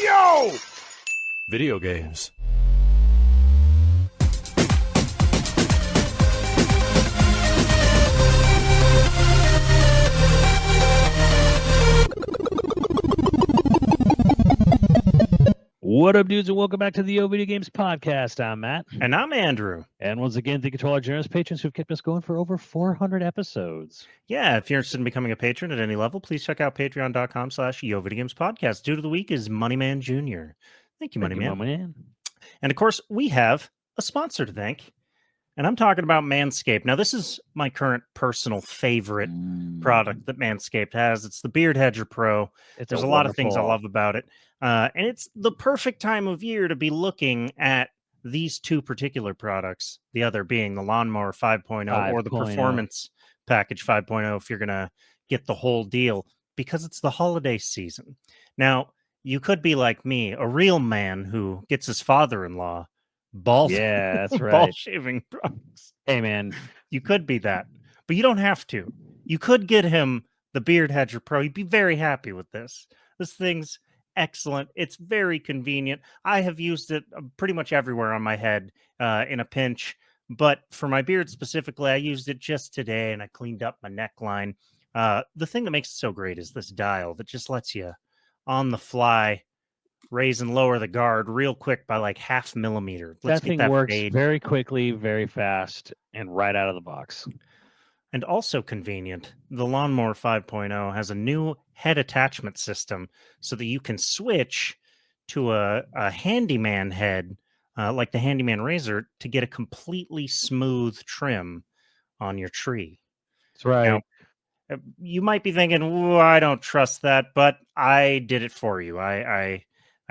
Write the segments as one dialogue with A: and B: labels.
A: Yo! Video games.
B: What up, dudes, and welcome back to the YoVideogames podcast. I'm Matt.
C: And I'm Andrew.
B: And once again, thank you to all our generous patrons who've kept us going for over 400 episodes.
C: Yeah, if you're interested in becoming a patron at any level, please check out patreon.com/YoVideogames. Dude of the week is Moneyman Jr. Thank you, Moneyman. And of course, we have a sponsor to thank. And I'm talking about Manscaped. Now, this is my current personal favorite product that Manscaped has. It's the Beard Hedger Pro. There's a lot of things I love about it. And it's the perfect time of year to be looking at these two particular products, the other being the Lawnmower 5.0 or the Performance Package 5.0 if you're going to get the whole deal, because it's the holiday season. Now, you could be like me, a real man who gets his father-in-law ball shaving products.
B: Hey, man.
C: You could be that, but you don't have to. You could get him the Beard Hedger Pro. You'd be very happy with this. This thing's excellent. It's very convenient. I have used it pretty much everywhere on my head in a pinch, but for my beard specifically, I used it just today and I cleaned up my neckline. The thing that makes it so great is this dial that just lets you on the fly raise and lower the guard real quick by like 0.5 millimeter.
B: That thing works very quickly, very fast, and right out of the box.
C: And also convenient, the Lawnmower 5.0 has a new head attachment system so that you can switch to a handyman head, like the handyman razor, to get a completely smooth trim on your tree.
B: That's right.
C: Now, you might be thinking, I don't trust that, but I did it for you. I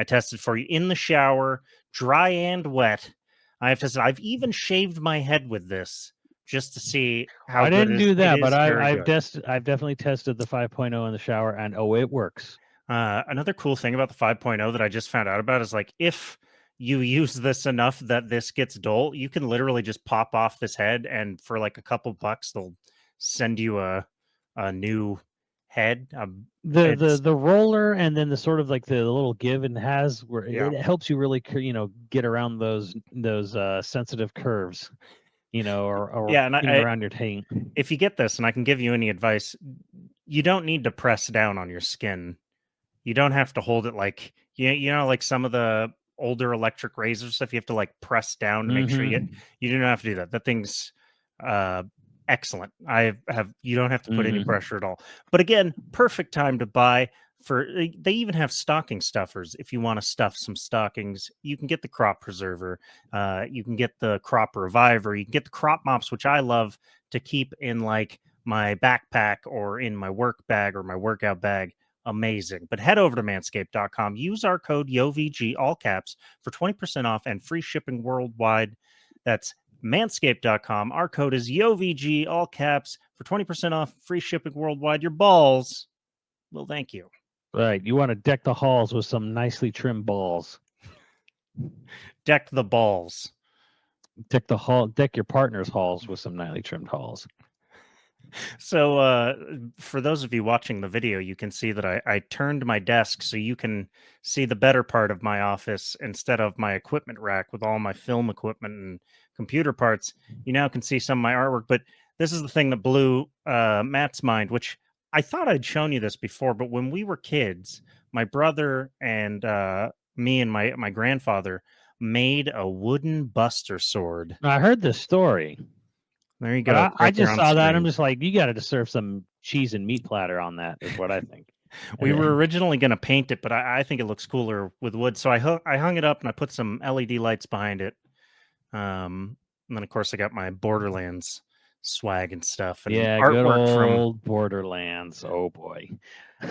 C: tested for you in the shower, dry and wet. I've tested. I've even shaved my head with this just to see how.
B: I didn't do that, but I've definitely tested the 5.0 in the shower, and it works.
C: Another cool thing about the 5.0 that I just found out about is, like, if you use this enough that this gets dull, you can literally just pop off this head, and for like a couple bucks, they'll send you a new head.
B: The roller, and then the sort of like the little give and has where it helps you really get around those sensitive curves, or around your taint.
C: If you get this, and I can give you any advice, you don't need to press down on your skin. You don't have to hold it like like some of the older electric razors stuff. You have to like press down to make sure you don't have to do that. That thing's excellent. You don't have to put any pressure at all. But again, perfect time to buy. They even have stocking stuffers. If you want to stuff some stockings, you can get the crop preserver. You can get the crop reviver. You can get the crop mops, which I love to keep in like my backpack or in my work bag or my workout bag. Amazing. But head over to manscaped.com. Use our code YoVG, all caps, for 20% off and free shipping worldwide. That's manscaped.com. Our code is YoVG, all caps, for 20% off, free shipping worldwide. Your balls will thank you.
B: Right. You want to deck the halls with some nicely trimmed balls.
C: Deck the balls.
B: Deck your partner's halls with some nicely trimmed halls.
C: So for those of you watching the video, you can see that I turned my desk so you can see the better part of my office instead of my equipment rack with all my film equipment and computer parts. You now can see some of my artwork, but this is the thing that blew Matt's mind, which I thought I'd shown you this before, but when we were kids, my brother and me and my grandfather made a wooden Buster sword.
B: I heard this story.
C: There you go.
B: I just saw that. I'm just like, you got to serve some cheese and meat platter on that, is what I think.
C: We were originally going to paint it, but I think it looks cooler with wood. So I hung it up and I put some LED lights behind it. And then, of course, I got my Borderlands swag and stuff. And
B: artwork good old Borderlands. Oh, boy.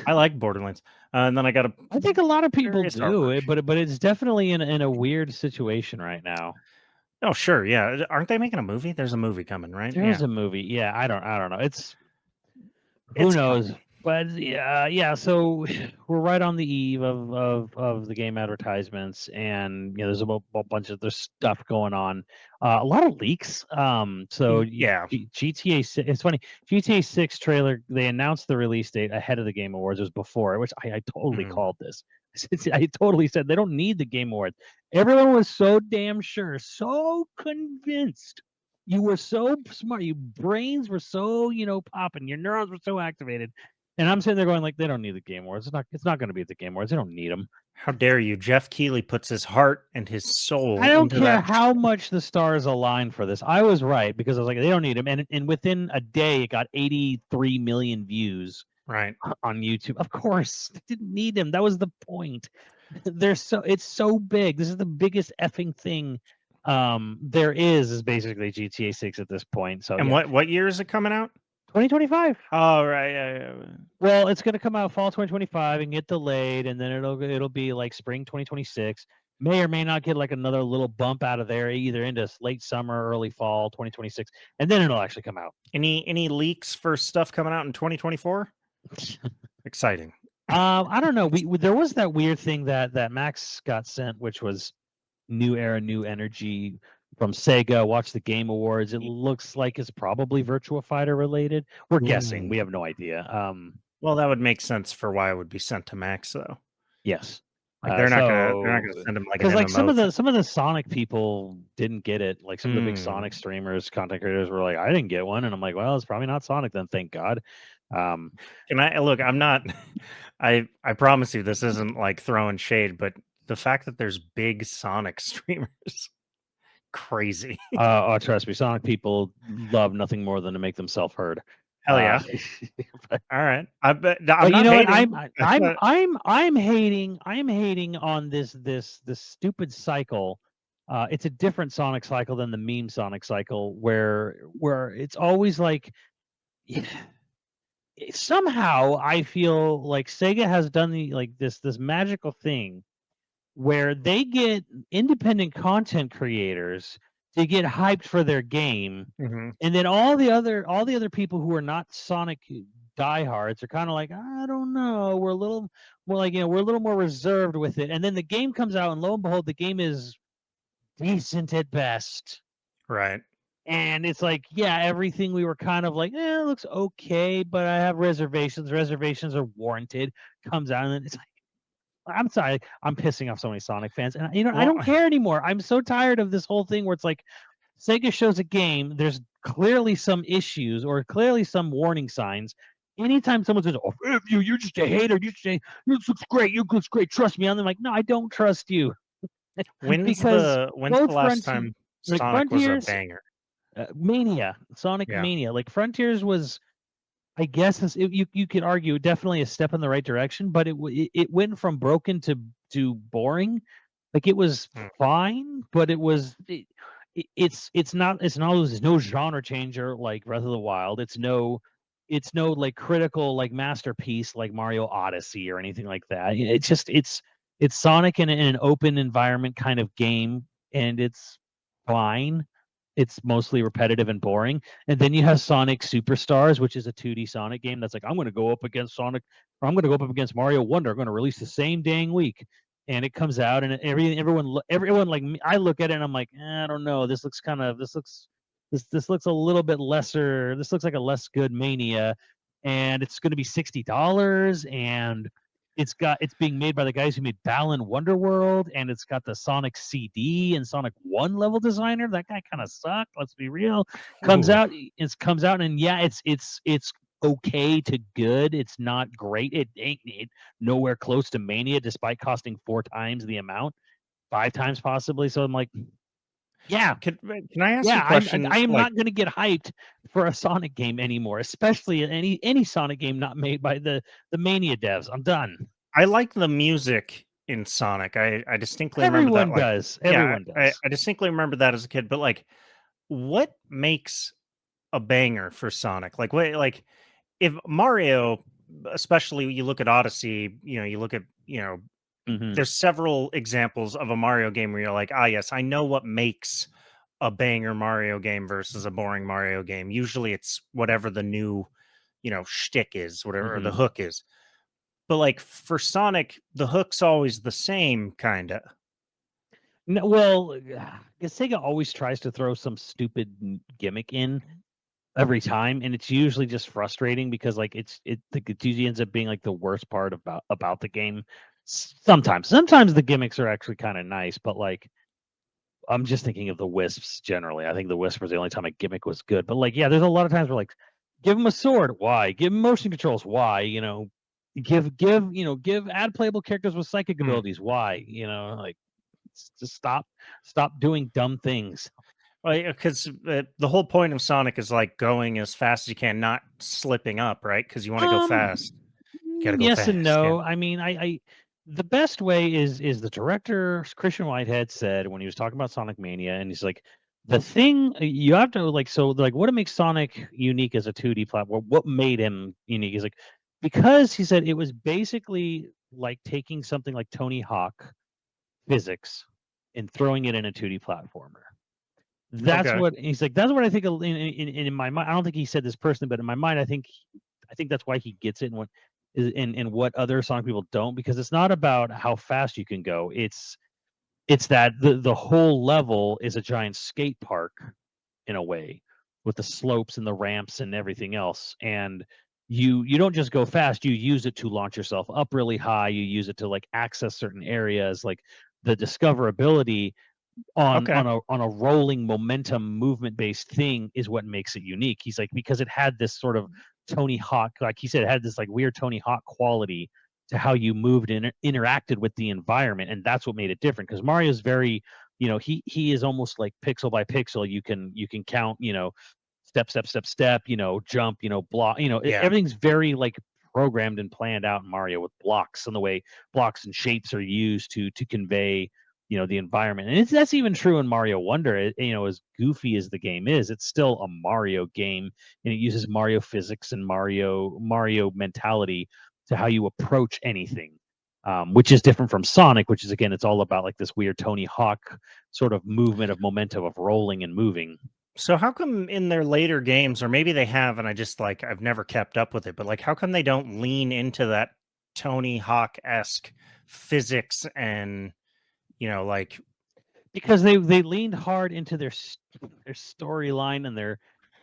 C: I like Borderlands. And then I
B: think a lot of people do it, but it's definitely in a weird situation right now.
C: Oh, sure. Yeah. Aren't they making a movie? There's a movie coming, right?
B: There's a movie. Yeah. I don't know. Who knows? But yeah. So we're right on the eve of the game advertisements, and there's a bunch of there's stuff going on. A lot of leaks. So
C: Yeah.
B: GTA 6. It's funny. GTA 6 trailer. They announced the release date ahead of the Game Awards. It was before, which I totally called this. I totally said they don't need the Game Awards. Everyone was so damn sure, so convinced. You were so smart. Your brains were so popping. Your neurons were so activated. And I'm sitting there going like, they don't need the Game Awards. It's not going to be at the Game Awards. They don't need them.
C: How dare you? Jeff Keighley puts his heart and his soul.
B: I don't
C: into
B: care
C: that.
B: how much the stars align for this. I was right because I was like, they don't need them. And within a day, it got 83 million views
C: Right.
B: on YouTube. Of course, they didn't need them. That was the point. It's so big. This is the biggest effing thing there is basically GTA 6 at this point. So
C: And what year is it coming out?
B: 2025.
C: Oh, right. Yeah.
B: Well, it's going to come out fall 2025 and get delayed, and then it'll be like spring 2026. May or may not get like another little bump out of there, either into late summer, early fall 2026, and then it'll actually come out.
C: Any leaks for stuff coming out in 2024? Exciting.
B: I don't know. There was that weird thing that Max got sent, which was new era, new energy from Sega. Watch the Game Awards. It looks like it's probably Virtua Fighter related. We're guessing. We have no idea.
C: Well, that would make sense for why it would be sent to Max, though.
B: Yes.
C: Like they're not gonna send him like an
B: because like
C: MMO
B: some of the Sonic people didn't get it. Like some of the big Sonic streamers, content creators were like, I didn't get one, and I'm like, well, it's probably not Sonic then. Thank God.
C: Can I look? I'm not. I promise you, this isn't like throwing shade, but the fact that there's big Sonic streamers, crazy.
B: Oh, trust me, Sonic people love nothing more than to make themselves heard.
C: Hell yeah! All right, I bet. I'm
B: but you
C: not
B: know
C: hating.
B: what? I'm hating on this stupid cycle. It's a different Sonic cycle than the meme Sonic cycle, where it's always like. Somehow I feel like Sega has done this magical thing where they get independent content creators to get hyped for their game, and then all the other people who are not Sonic diehards are kind of like, I don't know, we're a little more like we're a little more reserved with it, and then the game comes out, and lo and behold, the game is decent at best.
C: Right.
B: And it's like, yeah, everything we were kind of like, it looks okay, but I have reservations. Reservations are warranted. Comes out, and then it's like, I'm sorry, I'm pissing off so many Sonic fans, and I don't care anymore. I'm so tired of this whole thing where it's like, Sega shows a game, there's clearly some issues or clearly some warning signs. Anytime someone says, "Oh, you're just a hater," you say, "This looks great. You looks great. Trust me." I'm like, no, I don't trust you.
C: When's the last time Sonic was a banger?
B: Sonic Mania. Like Frontiers was, I guess you could argue definitely a step in the right direction, but it went from broken to boring. Like it was fine, but it's not there's no genre changer like Breath of the Wild. It's no like critical like masterpiece like Mario Odyssey or anything like that. It's Sonic in an open environment kind of game, and it's fine. It's mostly repetitive and boring. And then you have Sonic Superstars, which is a 2D Sonic game that's like, I'm going to go up against Sonic, or I'm going to go up against Mario Wonder. I'm going to release the same dang week. And it comes out, and everyone like me, I look at it and I'm like, I don't know. This looks a little bit lesser. This looks like a less good Mania, and it's going to be $60, and it's being made by the guys who made Balan Wonderworld, and it's got the Sonic CD and Sonic 1 level designer. That guy kind of sucked. Let's be real. Comes out, and yeah, it's okay to good. It's not great. It ain't nowhere close to Mania, despite costing 4 times the amount, 5 times possibly. So I'm like, yeah.
C: Can I ask you a question?
B: I am not going to get hyped for a Sonic game anymore, especially any Sonic game not made by the Mania devs. I'm done.
C: I like the music in Sonic. I distinctly
B: Everyone
C: remember that.
B: Does. Everyone does.
C: I distinctly remember that as a kid. But like, what makes a banger for Sonic? Like, what? Like, if Mario, especially you look at Odyssey, you look at there's several examples of a Mario game where you're like, yes, I know what makes a banger Mario game versus a boring Mario game. Usually it's whatever the new, shtick is, whatever, or the
B: Mhm.
C: hook is. But like for Sonic, the hook's always the same, kind of.
B: No, well, Sega always tries to throw some stupid gimmick in every time, and it's usually just frustrating because like it usually ends up being like the worst part about the game. Sometimes the gimmicks are actually kind of nice, but like I'm just thinking of the Wisps generally. I think the Wisp was the only time a gimmick was good. But like, yeah, there's a lot of times where like, give him a sword, why? Give him motion controls, why? Give add playable characters with psychic abilities, why? Like just stop doing dumb things.
C: Well, because the whole point of Sonic is like going as fast as you can, not slipping up, right? Because you want to go fast. You got to go
B: Yes and
C: fast. Yeah.
B: no. I mean, I the best way is the director Christian Whitehead said when he was talking about Sonic Mania, and he's like, the thing you have to like, so like, what makes Sonic unique as a 2D platform? What made him unique? He's like, because he said it was basically like taking something like Tony Hawk physics and throwing it in a 2D platformer. That's
C: Okay.
B: what he's like. That's what I think in my mind. I don't think he said this personally, but in my mind, I think that's why he gets it, and what is and what other Sonic people don't, because it's not about how fast you can go. It's that the whole level is a giant skate park in a way, with the slopes and the ramps and everything else. And you don't just go fast, you use it to launch yourself up really high. You use it to like access certain areas, like the discoverability
C: Okay.
B: on a rolling momentum movement based thing is what makes it unique. He's like, because it had this sort of Tony Hawk, like he said, it had this like weird Tony Hawk quality to how you moved and interacted with the environment, and that's what made it different. Because Mario's very, he is almost like pixel by pixel. You can count, step, step, step, step, jump, block,
C: Yeah.
B: everything's very like programmed and planned out in Mario, with blocks and the way blocks and shapes are used to convey the environment. And that's even true in Mario Wonder. As goofy as the game is, it's still a Mario game, and it uses Mario physics and Mario mentality to how you approach anything, which is different from Sonic, which is, again, it's all about like this weird Tony Hawk sort of movement of momentum of rolling and moving.
C: So how come in their later games, or maybe they have, and I just like I've never kept up with it, but like how come they don't lean into that Tony Hawk esque physics and like
B: Because they leaned hard into their storyline and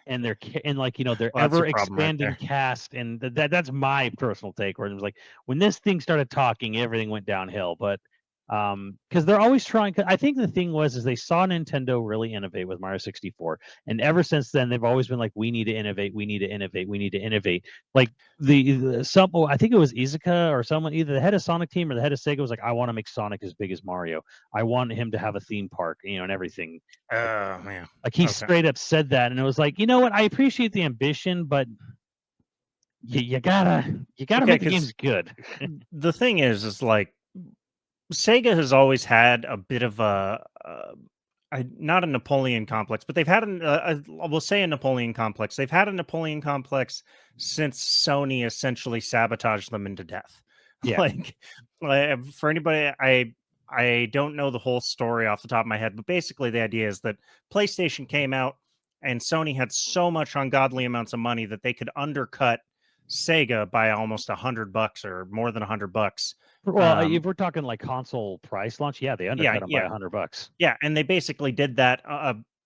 B: and like their
C: well, that's a
B: ever
C: problem right
B: expanding
C: there.
B: cast, and that's my personal take, where it was like when this thing started talking, everything went downhill. But because they're always trying, 'cause I think the thing was is they saw Nintendo really innovate with Mario 64, and ever since then they've always been like, we need to innovate, we need to innovate, we need to innovate. Like I think it was Izuka or someone, either the head of Sonic team or the head of Sega, was like, I want to make Sonic as big as Mario. I want him to have a theme park, and everything. Like,
C: Oh man.
B: he
C: Okay.
B: straight up said that, and it was like, you know what? I appreciate the ambition, but you gotta
C: Okay,
B: make the
C: because
B: games good.
C: the thing is like Sega has always had a bit of not a Napoleon complex, but they've had we'll say a Napoleon complex. They've had a Napoleon complex since Sony essentially sabotaged them into death.
B: Yeah,
C: Like, for anybody, I don't know the whole story off the top of my head, but basically the idea is that PlayStation came out and Sony had so much ungodly amounts of money that they could undercut Sega by almost $100 or more than $100.
B: well, if we're talking like console price launch, yeah, they
C: Yeah,
B: undercut them by
C: yeah.
B: $100.
C: Yeah, and they basically did that.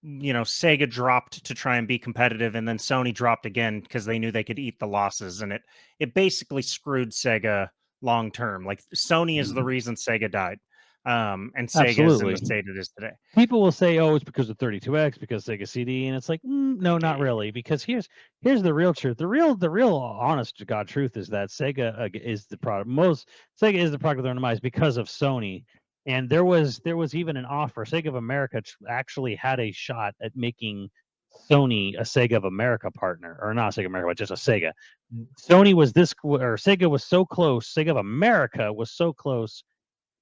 C: Sega dropped to try and be competitive, and then Sony dropped again because they knew they could eat the losses, and it basically screwed Sega long term. Like Sony is the
B: Mhm.
C: reason Sega died, and Sega is in the
B: Absolutely.
C: state it is today.
B: People will say, "Oh, it's because of 32X, because Sega CD," and it's like, no, not
C: Eh,
B: really. Because here's the real truth. The real honest to God truth is that Sega is the product. Sega is the product of their demise because of Sony. And there was even an offer. Sega of America actually had a shot at making Sony a Sega of America partner, or not Sega of America, but just a Sega. Sony was or Sega was so close. Sega of America was so close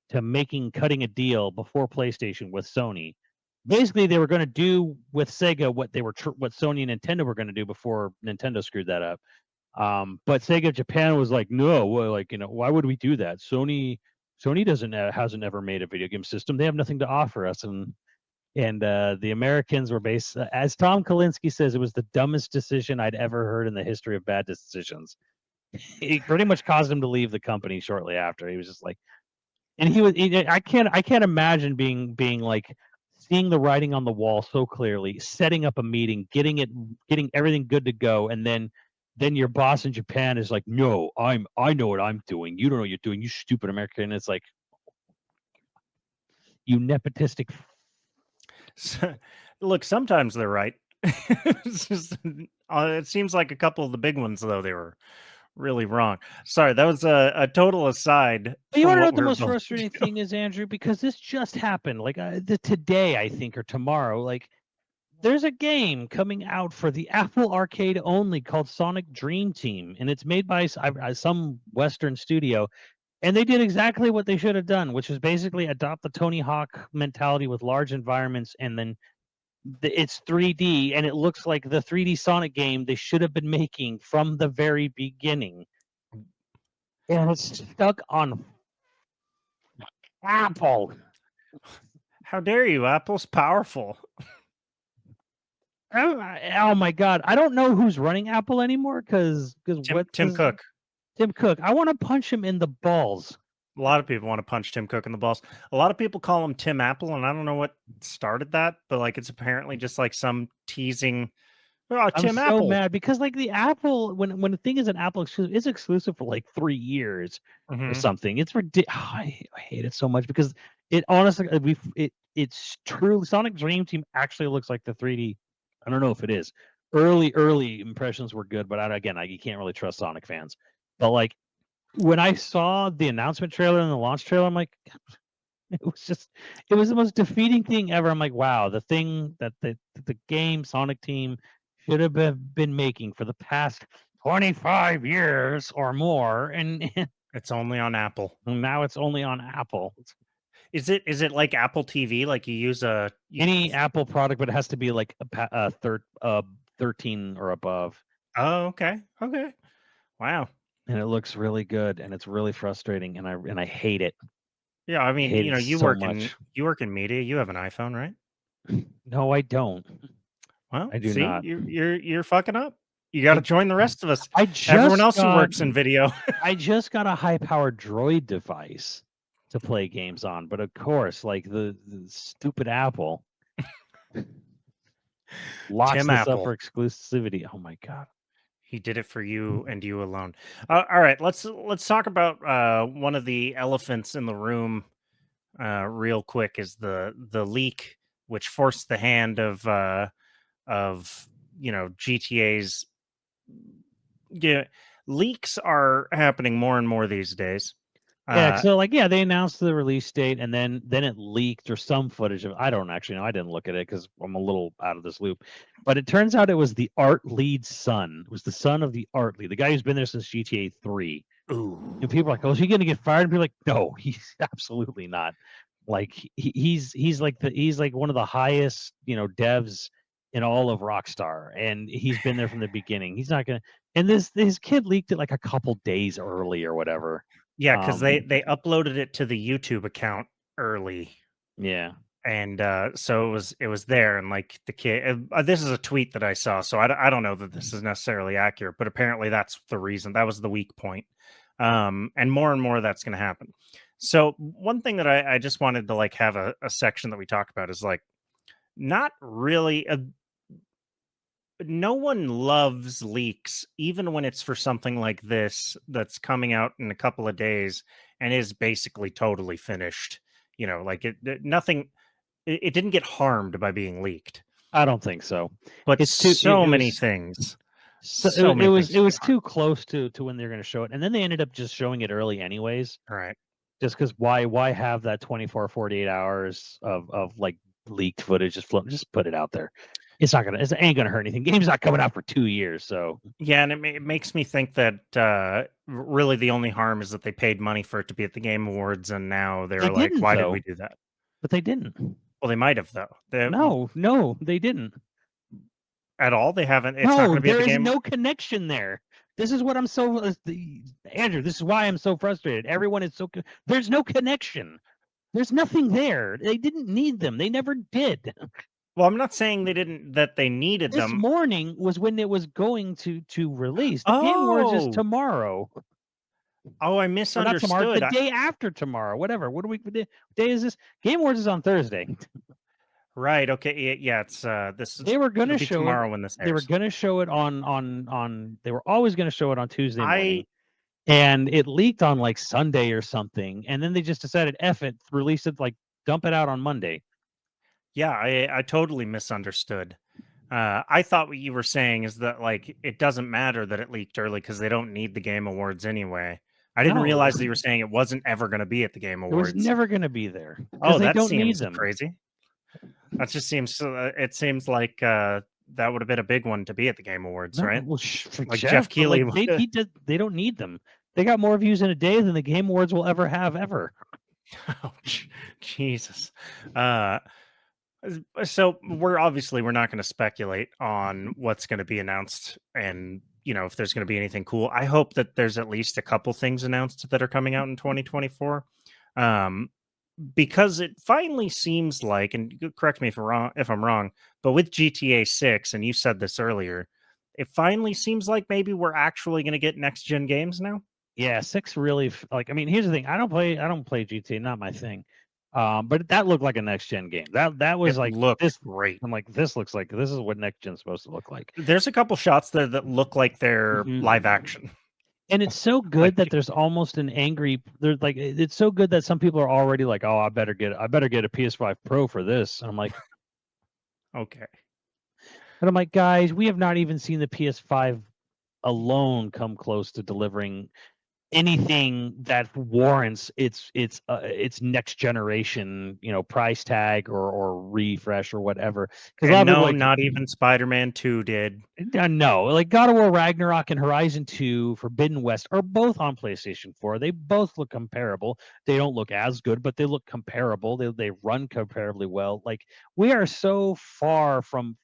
B: to cutting a deal before PlayStation with Sony. Basically, they were going to do with Sega what Sony and Nintendo were going to do before Nintendo screwed that up. But Sega Japan was like, no, well, like, why would we do that? Sony hasn't ever made a video game system. They have nothing to offer us, and And the Americans were as Tom Kalinske says, it was the dumbest decision I'd ever heard in the history of bad decisions. It pretty much caused him to leave the company shortly after. He was just like, and I can't imagine being like seeing the writing on the wall so clearly, setting up a meeting, getting everything good to go, and then your boss in Japan is like, no, I know what I'm doing. You don't know what you're doing, you stupid American. And it's like, you nepotistic.
C: Look, sometimes they're right. It seems like a couple of the big ones, though, they were really wrong. Sorry, that was a total aside.
B: But you want to know what the most frustrating thing is, Andrew? Because this just happened, like today, I think, or tomorrow. Like, there's a game coming out for the Apple Arcade only called Sonic Dream Team, and it's made by some Western studio. And they did exactly what they should have done, which is basically adopt the Tony Hawk mentality with large environments, and then it's 3D, and it looks like the 3D Sonic game they should have been making from the very beginning. And it's stuck on Apple.
C: How dare you? Apple's powerful.
B: Oh my God! I don't know who's running Apple anymore because
C: Tim Cook.
B: Tim Cook. I want to punch him in the balls.
C: A lot of people want to punch Tim Cook in the balls. A lot of people call him Tim Apple, and I don't know what started that, but like it's apparently just like some teasing. Oh, Tim
B: I'm
C: Apple.
B: so mad because like the Apple, when the thing is an Apple exclusive, it's exclusive for like 3 years or something. It's ridiculous. I hate it so much because it honestly, it's true. Sonic Dream Team actually looks like the 3D. I don't know if it is. Early impressions were good, but you can't really trust Sonic fans. But like when I saw the announcement trailer and the launch trailer, I'm like, it was the most defeating thing ever. I'm like, wow, the thing that the game Sonic Team should have been making for the past 25 years or more, and
C: it's only on Apple.
B: Now it's only on Apple.
C: Is it like Apple TV? Like you use
B: any Apple product, but it has to be like a 13 or above.
C: Oh, okay. Wow.
B: And it looks really good, and it's really frustrating, and I hate it.
C: Yeah, I mean, you work in media. You have an iPhone, right?
B: No, I don't.
C: Well,
B: I do not.
C: You're fucking up. You got to join the rest of us.
B: Everyone
C: else who works in video.
B: I just got a high-powered Droid device to play games on, but of course, like the stupid Apple locks this up for exclusivity. Oh my God.
C: He did it for you and you alone. All right, let's talk about one of the elephants in the room real quick. Is the leak which forced the hand of GTA's. Yeah, leaks are happening more and more these days.
B: Yeah, so they announced the release date, and then it leaked or some footage of. I don't actually know. I didn't look at it because I'm a little out of this loop. But it turns out it was the art lead's son. It was the son of the art lead, the guy who's been there since GTA 3.
C: Ooh.
B: And people are like, "Oh, is he going to get fired?" And people are like, "No, he's absolutely not." Like he's like one of the highest devs in all of Rockstar, and he's been there from the beginning. He's not gonna. And his kid leaked it like a couple days early or whatever.
C: Yeah, because they uploaded it to the YouTube account early.
B: Yeah,
C: and so it was there, and like the kid. This is a tweet that I saw, so I don't know that this is necessarily accurate, but apparently that's the reason. That was the weak point, and more that's going to happen. So one thing that I just wanted to like have a section that we talk about is like not really no one loves leaks, even when it's for something like this that's coming out in a couple of days and is basically totally finished. Like nothing. It didn't get harmed by being leaked.
B: I don't think so.
C: But it's many things.
B: It was too close to when they're going to show it, and then they ended up just showing it early anyways.
C: All right.
B: Just because why have that 24, 48 hours of like leaked footage just put it out there. It ain't gonna hurt anything. Game's not coming out for 2 years, so
C: yeah, and it makes me think that really the only harm is that they paid money for it to be at the Game Awards, and now they're like, why did we do that?
B: But they didn't.
C: Well, they might have though.
B: No, they didn't
C: at all. They haven't. It's not going to be.
B: There is no connection there. This is what I'm so Andrew. This is why I'm so frustrated. Everyone is so. There's no connection. There's nothing there. They didn't need them. They never did.
C: Well, I'm not saying that they needed
B: This
C: them.
B: morning was when it was going to release. The Game Awards is tomorrow.
C: Oh, I
B: Or not tomorrow,
C: misunderstood.
B: the day after tomorrow. Whatever. What day is this? Game Awards is on Thursday.
C: Right. Okay. Yeah. It's this.
B: They were going to show
C: tomorrow
B: it.
C: when this airs.
B: They were going to show it on. They were always going to show it on Tuesday morning, and it leaked on like Sunday or something. And then they just decided, F it, release it, like dump it out on Monday.
C: Yeah, I totally misunderstood. I thought what you were saying is that like it doesn't matter that it leaked early because they don't need the Game Awards anyway. I didn't realize that you were saying it wasn't ever going to be at the Game Awards.
B: It was never going to be there.
C: Oh,
B: they
C: that
B: don't
C: seems
B: need them.
C: crazy. That just seems. It seems like that would have been a big one to be at the Game Awards,
B: No,
C: right?
B: well,
C: Like Jeff Keighley.
B: Like they don't need them. They got more views in a day than the Game Awards will ever have ever.
C: Oh, Jesus. So we're not going to speculate on what's going to be announced and if there's going to be anything cool. I hope that there's at least a couple things announced that are coming out in 2024, because it finally seems like, and correct me if I'm wrong, but with GTA 6, and you said this earlier, it finally seems like maybe we're actually going to get next gen games now.
B: Yeah, 6 really like. I mean, here's the thing. I don't play GTA, not my thing. But that looked like a next gen game. That was like
C: this great.
B: I'm like, this looks like this is what next gen's supposed to look like.
C: There's a couple shots there that look like they're live action.
B: And it's so good that there's almost an angry. There's like it's so good that some people are already like, oh, I better get a PS5 Pro for this. And I'm like,
C: okay.
B: And I'm like, guys, we have not even seen the PS5 alone come close to delivering anything that warrants its next generation, price tag or refresh or whatever.
C: Because no, not even Spider-Man 2 did.
B: No, like God of War Ragnarok and Horizon 2 Forbidden West are both on PlayStation 4. They both look comparable. They don't look as good, but they look comparable. They run comparably well. Like we are so far from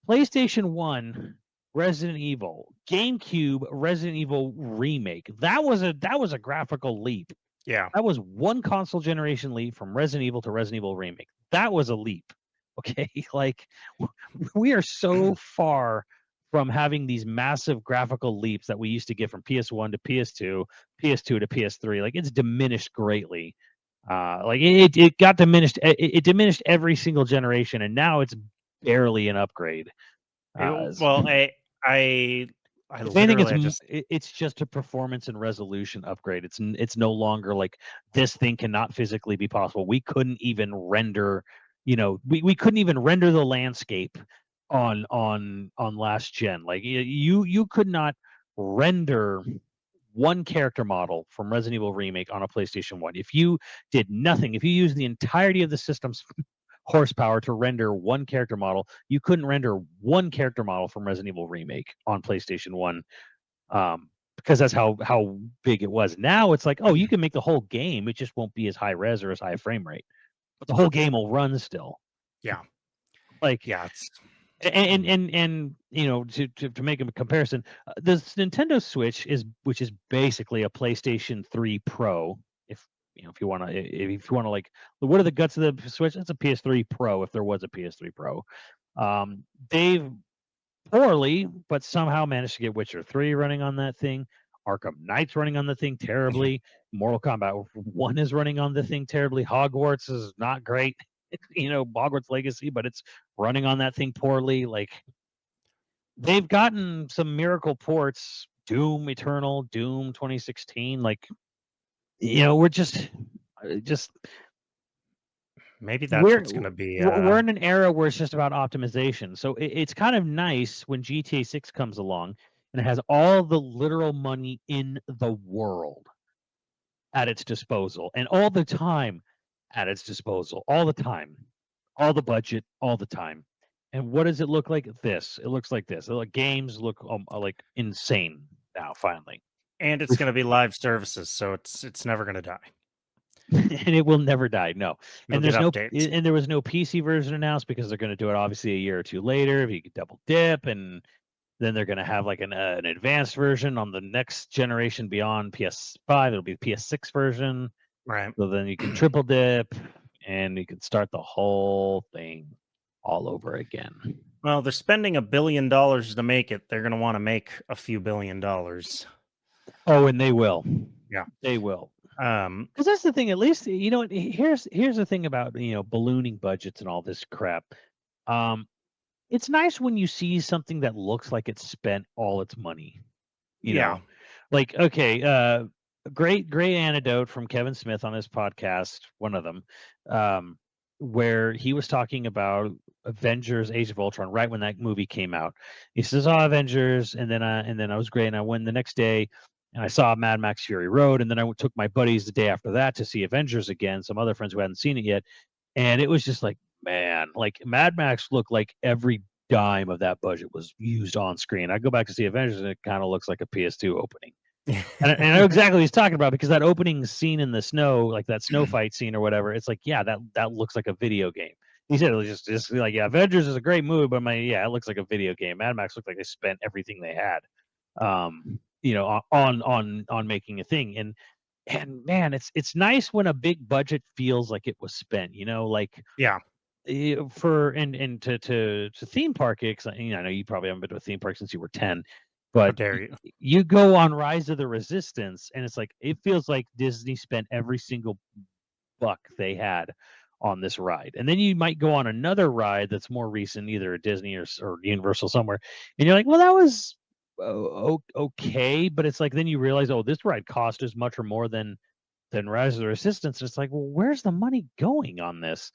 B: PlayStation 1 Resident Evil, GameCube Resident Evil Remake. That was a graphical leap.
C: Yeah.
B: That was one console generation leap from Resident Evil to Resident Evil Remake. That was a leap. Okay? Like we are so far from having these massive graphical leaps that we used to get from PS1 to PS2, PS2 to PS3. Like it's diminished greatly. Like it got diminished. It diminished every single generation, and now it's barely an upgrade. If anything, it's just a performance and resolution upgrade. It's no longer like this thing cannot physically be possible. We couldn't even render, we couldn't even render the landscape on last gen. Like you could not render one character model from Resident Evil Remake on a PlayStation 1. If you did nothing, if you used the entirety of the system's horsepower to render one character model, you couldn't render one character model from Resident Evil Remake on PlayStation 1, because that's how big it was. Now it's like, oh, you can make the whole game, it just won't be as high res or as high frame rate, but the whole game will run still.
C: Yeah.
B: Like,
C: yeah, it's
B: and to make a comparison, the Nintendo Switch which is basically a PlayStation 3 Pro. If you want to like, what are the guts of the Switch? It's a PS3 Pro. If there was a PS3 Pro, they've poorly but somehow managed to get Witcher 3 running on that thing. Arkham Knight's running on the thing terribly. Mortal Kombat 1 is running on the thing terribly. Hogwarts is not great. Hogwarts Legacy, but it's running on that thing poorly. Like they've gotten some miracle ports, Doom Eternal, Doom 2016. Like, we're just
C: maybe that's what's going to be.
B: We're in an era where it's just about optimization. So it's kind of nice when GTA 6 comes along and it has all the literal money in the world at its disposal and all the time at its disposal, all the time, all the budget, all the time. And what does it look like? This. It looks like this. Games look like insane now, finally.
C: And it's going to be live services, so it's never going to die.
B: And it will never die. No.
C: And there's
B: and there was no PC version announced because they're going to do it obviously a year or two later. If you could double dip, and then they're going to have like an advanced version on the next generation beyond PS5. It'll be the PS6 version.
C: Right.
B: So then you can triple dip, and you can start the whole thing all over again.
C: Well, they're spending $1 billion to make it. They're going to want to make a few $1 billion.
B: Oh, and they will.
C: Yeah.
B: They will.
C: Um,
B: Because that's the thing. At least here's the thing about ballooning budgets and all this crap. It's nice when you see something that looks like it spent all its money. You
C: yeah.
B: know, like okay, great anecdote from Kevin Smith on his podcast, one of them, where he was talking about Avengers: Age of Ultron right when that movie came out. He says, "Oh, Avengers," and then I was great, and I went the next day. And I saw Mad Max Fury Road, and then I took my buddies the day after that to see Avengers again. Some other friends who hadn't seen it yet, and it was just like, man, like Mad Max looked like every dime of that budget was used on screen. I go back to see Avengers, and it kind of looks like a PS2 opening. And I know exactly what he's talking about because that opening scene in the snow, like that snow fight scene or whatever, it's like, yeah, that looks like a video game. He said it was just like, yeah, Avengers is a great movie, but it looks like a video game. Mad Max looked like they spent everything they had, on making a thing. And man, it's nice when a big budget feels like it was spent. Like
C: yeah.
B: for and to theme park because I know you probably haven't been to a theme park since you were 10, but
C: How dare you?
B: you go on Rise of the Resistance and it's like it feels like Disney spent every single buck they had on this ride. And then you might go on another ride that's more recent, either at Disney or Universal somewhere, and you're like, well, that was okay, but it's like then you realize, oh, this ride cost as much or more than Rise of the Resistance. It's like, well, where's the money going on this?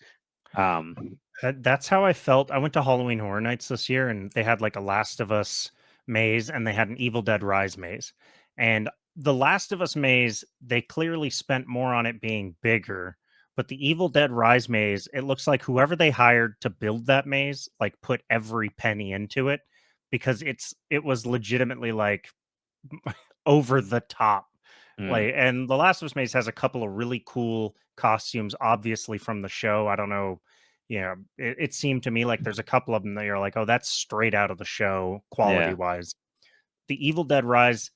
C: That's how I felt. I went to Halloween Horror Nights this year, and they had like a Last of Us maze, and they had an Evil Dead Rise maze. And the Last of Us maze, they clearly spent more on it being bigger. But the Evil Dead Rise maze, it looks like whoever they hired to build that maze, like put every penny into it because it was legitimately like over the top. Like, and the Last of Us maze has a couple of really cool costumes, obviously from the show. I don't know. Yeah, it seemed to me like there's a couple of them that you're like, oh, that's straight out of the show, quality wise. The Evil Dead Rise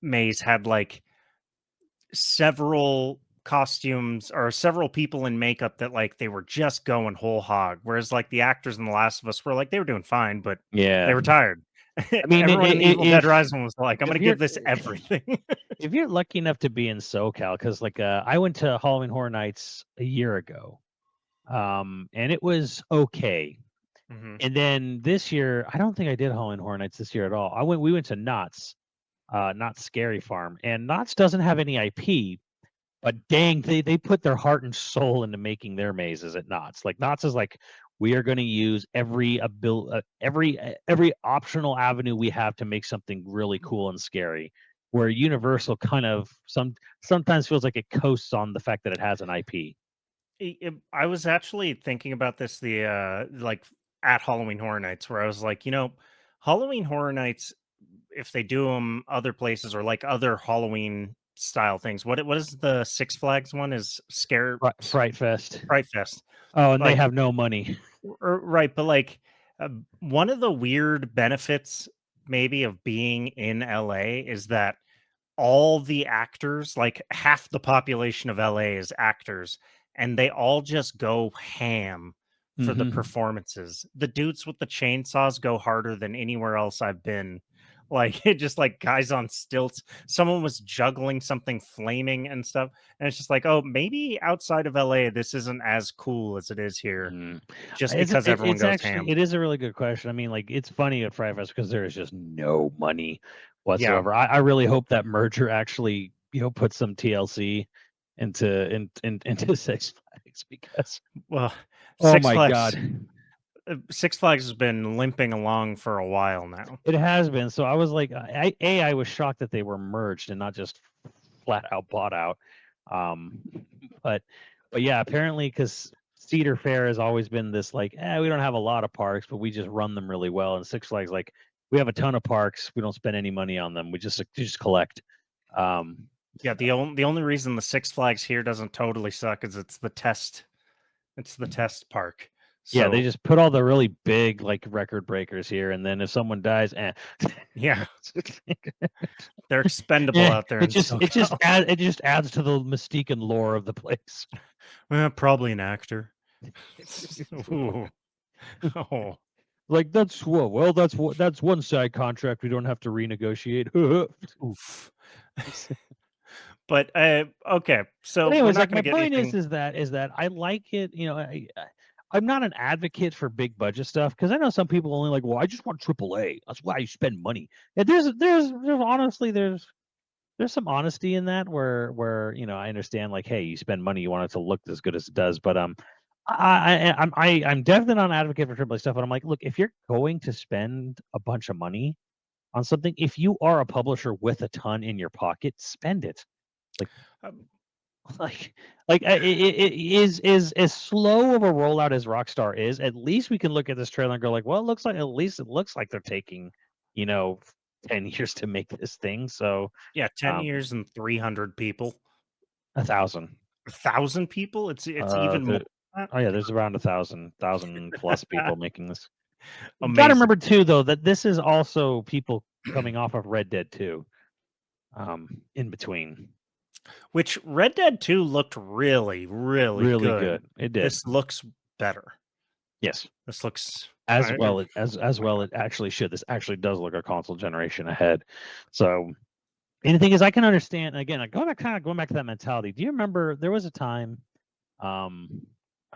C: maze had like several costumes or several people in makeup that like they were just going whole hog. Whereas like the actors in The Last of Us were like they were doing fine, but they were tired.
B: I mean,
C: Everyone in the Evil Dead
B: if
C: Rising was like, I'm
B: if
C: going to
B: you're
C: give this everything.
B: if you're lucky enough to be in SoCal, because like I went to Halloween Horror Nights a year ago, and it was okay.
C: Mhm.
B: And then this year, I don't think I did Halloween Horror Nights this year at all. We went to Knott's, Knott's Scary Farm, and Knott's doesn't have any IP, but dang, they put their heart and soul into making their mazes at Knott's. Like Knott's is like, we are going to use every optional avenue we have to make something really cool and scary. Where Universal kind of sometimes feels like it coasts on the fact that it has an IP.
C: I was actually thinking about this like at Halloween Horror Nights, where I was like, Halloween Horror Nights, if they do them other places or like other Halloween style things, what is the Six Flags one? Is
B: Fright Fest.
C: Fright Fest?
B: Oh, and they
C: Like,
B: have no money.
C: right, but like one of the weird benefits maybe of being in LA is that all the actors, like half the population of LA is actors, and they all just go ham for the performances. The dudes with the chainsaws go harder than anywhere else I've been. Like it just like guys on stilts. Someone was juggling something flaming and stuff. And it's just like, oh, maybe outside of LA, this isn't as cool as it is here. Just because everyone goes ham.
B: It is a really good question. I mean, like it's funny at Fright Fest because there is just no money
C: Yeah.
B: whatsoever. I really hope that merger actually, puts some TLC into Six Flags because
C: Well,
B: oh
C: Six
B: my
C: Flags,
B: God.
C: Six Flags has been limping along for a while now.
B: It has been. So I was like, I was shocked that they were merged and not just flat out bought out. Um, but yeah, apparently because Cedar Fair has always been this like, we don't have a lot of parks, but we just run them really well. And Six Flags, like, we have a ton of parks. We don't spend any money on them. We just collect.
C: Yeah, the only reason the Six Flags here doesn't totally suck is it's the test park. So,
B: yeah, they just put all the really big like record breakers here, and then if someone dies,
C: yeah, they're expendable out there.
B: It just adds to the mystique and lore of the place.
C: Probably an actor. Ooh. Oh.
B: Like that's one side contract we don't have to renegotiate.
C: Oof. But okay, so
B: But anyways,
C: we're not
B: like
C: going
B: my
C: to get
B: point
C: anything.
B: is that I like it. I'm not an advocate for big budget stuff because I know some people only like, well, I just want AAA. That's why you spend money. And there's honestly there's some honesty in that where I understand like, hey, you spend money, you want it to look as good as it does. But I'm definitely not an advocate for AAA stuff. But I'm like, look, if you're going to spend a bunch of money on something, if you are a publisher with a ton in your pocket, spend it. Like
C: Um,
B: it is as slow of a rollout as Rockstar is. At least we can look at this trailer and go like, well, it looks like they're taking, 10 years to make this thing. So
C: yeah, 10 years and 300 people.
B: 1,000.
C: 1,000 people? It's even more.
B: Oh yeah, there's around 1,000 plus people making this. You got to
C: Amazing.
B: remember too, though, that this is also people coming off of Red Dead 2. In between.
C: Which Red Dead 2 looked really, really,
B: Really
C: good.
B: good. It did.
C: This looks better.
B: Yes.
C: This looks
B: As well it actually should. This actually does look a console generation ahead. So, and the thing is, I can understand. Again, going back to that mentality. Do you remember there was a time? I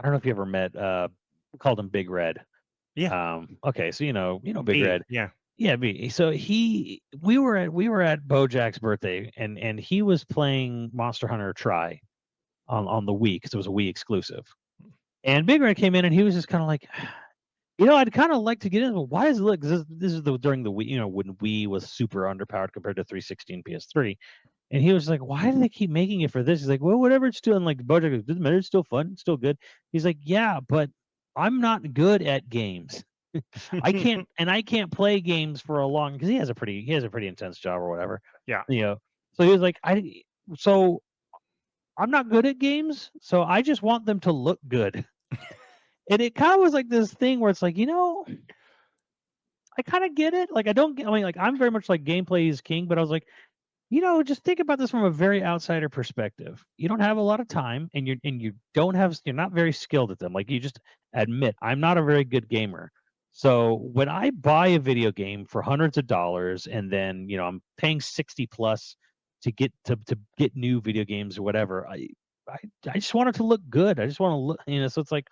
B: don't know if you ever met. We called him Big Red.
C: Yeah.
B: Okay, so Big
C: B,
B: Red.
C: yeah.
B: Yeah, B. So we were at Bojack's birthday, and he was playing Monster Hunter Tri on the Wii because it was a Wii exclusive. And Big Red came in, and he was just kind of like, I'd kind of like to get in, but why is it look? This is during the Wii, when Wii was super underpowered compared to 360 and PS3. And he was like, why do they keep making it for this? He's like, well, whatever it's doing. Like Bojack goes, doesn't matter. It's still fun. It's still good. He's like, yeah, but I'm not good at games. I can't play games for a long because he has a pretty intense job or whatever.
C: Yeah.
B: So he was like, so I'm not good at games, so I just want them to look good. And it kind of was like this thing where it's like, I kind of get it. Like I mean, like I'm very much like gameplay is king, but I was like, just think about this from a very outsider perspective. You don't have a lot of time, and you're not very skilled at them. Like you just admit, I'm not a very good gamer. So when I buy a video game for hundreds of dollars, and then I'm paying 60 plus to get new video games or whatever, I just want it to look good. I just want to look, So it's like,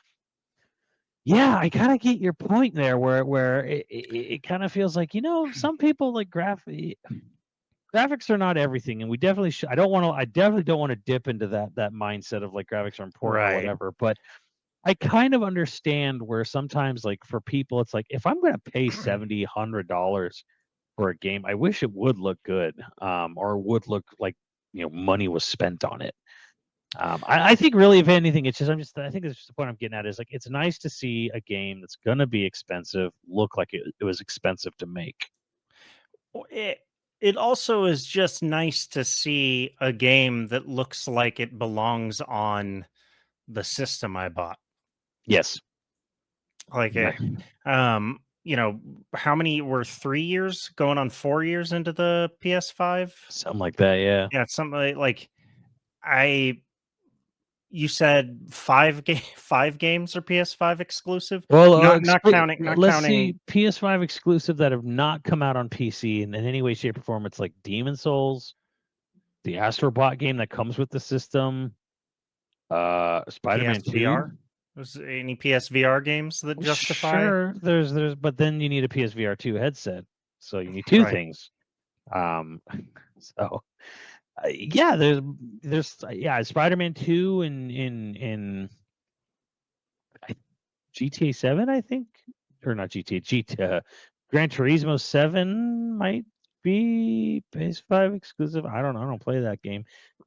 B: yeah, I kind of get your point there, where it kind of feels like some people like graphics are not everything, and we definitely should. I definitely don't want to dip into that mindset of like graphics are important or
C: Right.
B: whatever. But I kind of understand where sometimes like for people, it's like if I'm going to pay $70, $100 for a game, I wish it would look good, or would look like money was spent on it. I think really, if anything, I think it's just the point I'm getting at is like it's nice to see a game that's going to be expensive look like it was expensive to make.
C: It also is just nice to see a game that looks like it belongs on the system I bought.
B: Yes.
C: Like how many were 3 years going on 4 years into the PS5?
B: Something like that, yeah.
C: Yeah, something like you said 5 games are PS5 exclusive?
B: Well,
C: Not counting
B: let's see PS5 exclusive that have not come out on PC in any way, shape, or form. It's like Demon Souls, the Astrobot game that comes with the system, Spider-Man 2.
C: PSVR? Was there any PSVR games that justify?
B: Sure, there's but then you need a PSVR 2 headset, so you need two things. So yeah, there's Spider-Man 2 in GTA 7, I think, or not GTA. Gran Turismo 7 might be PS5 exclusive. I don't know. I don't play that game.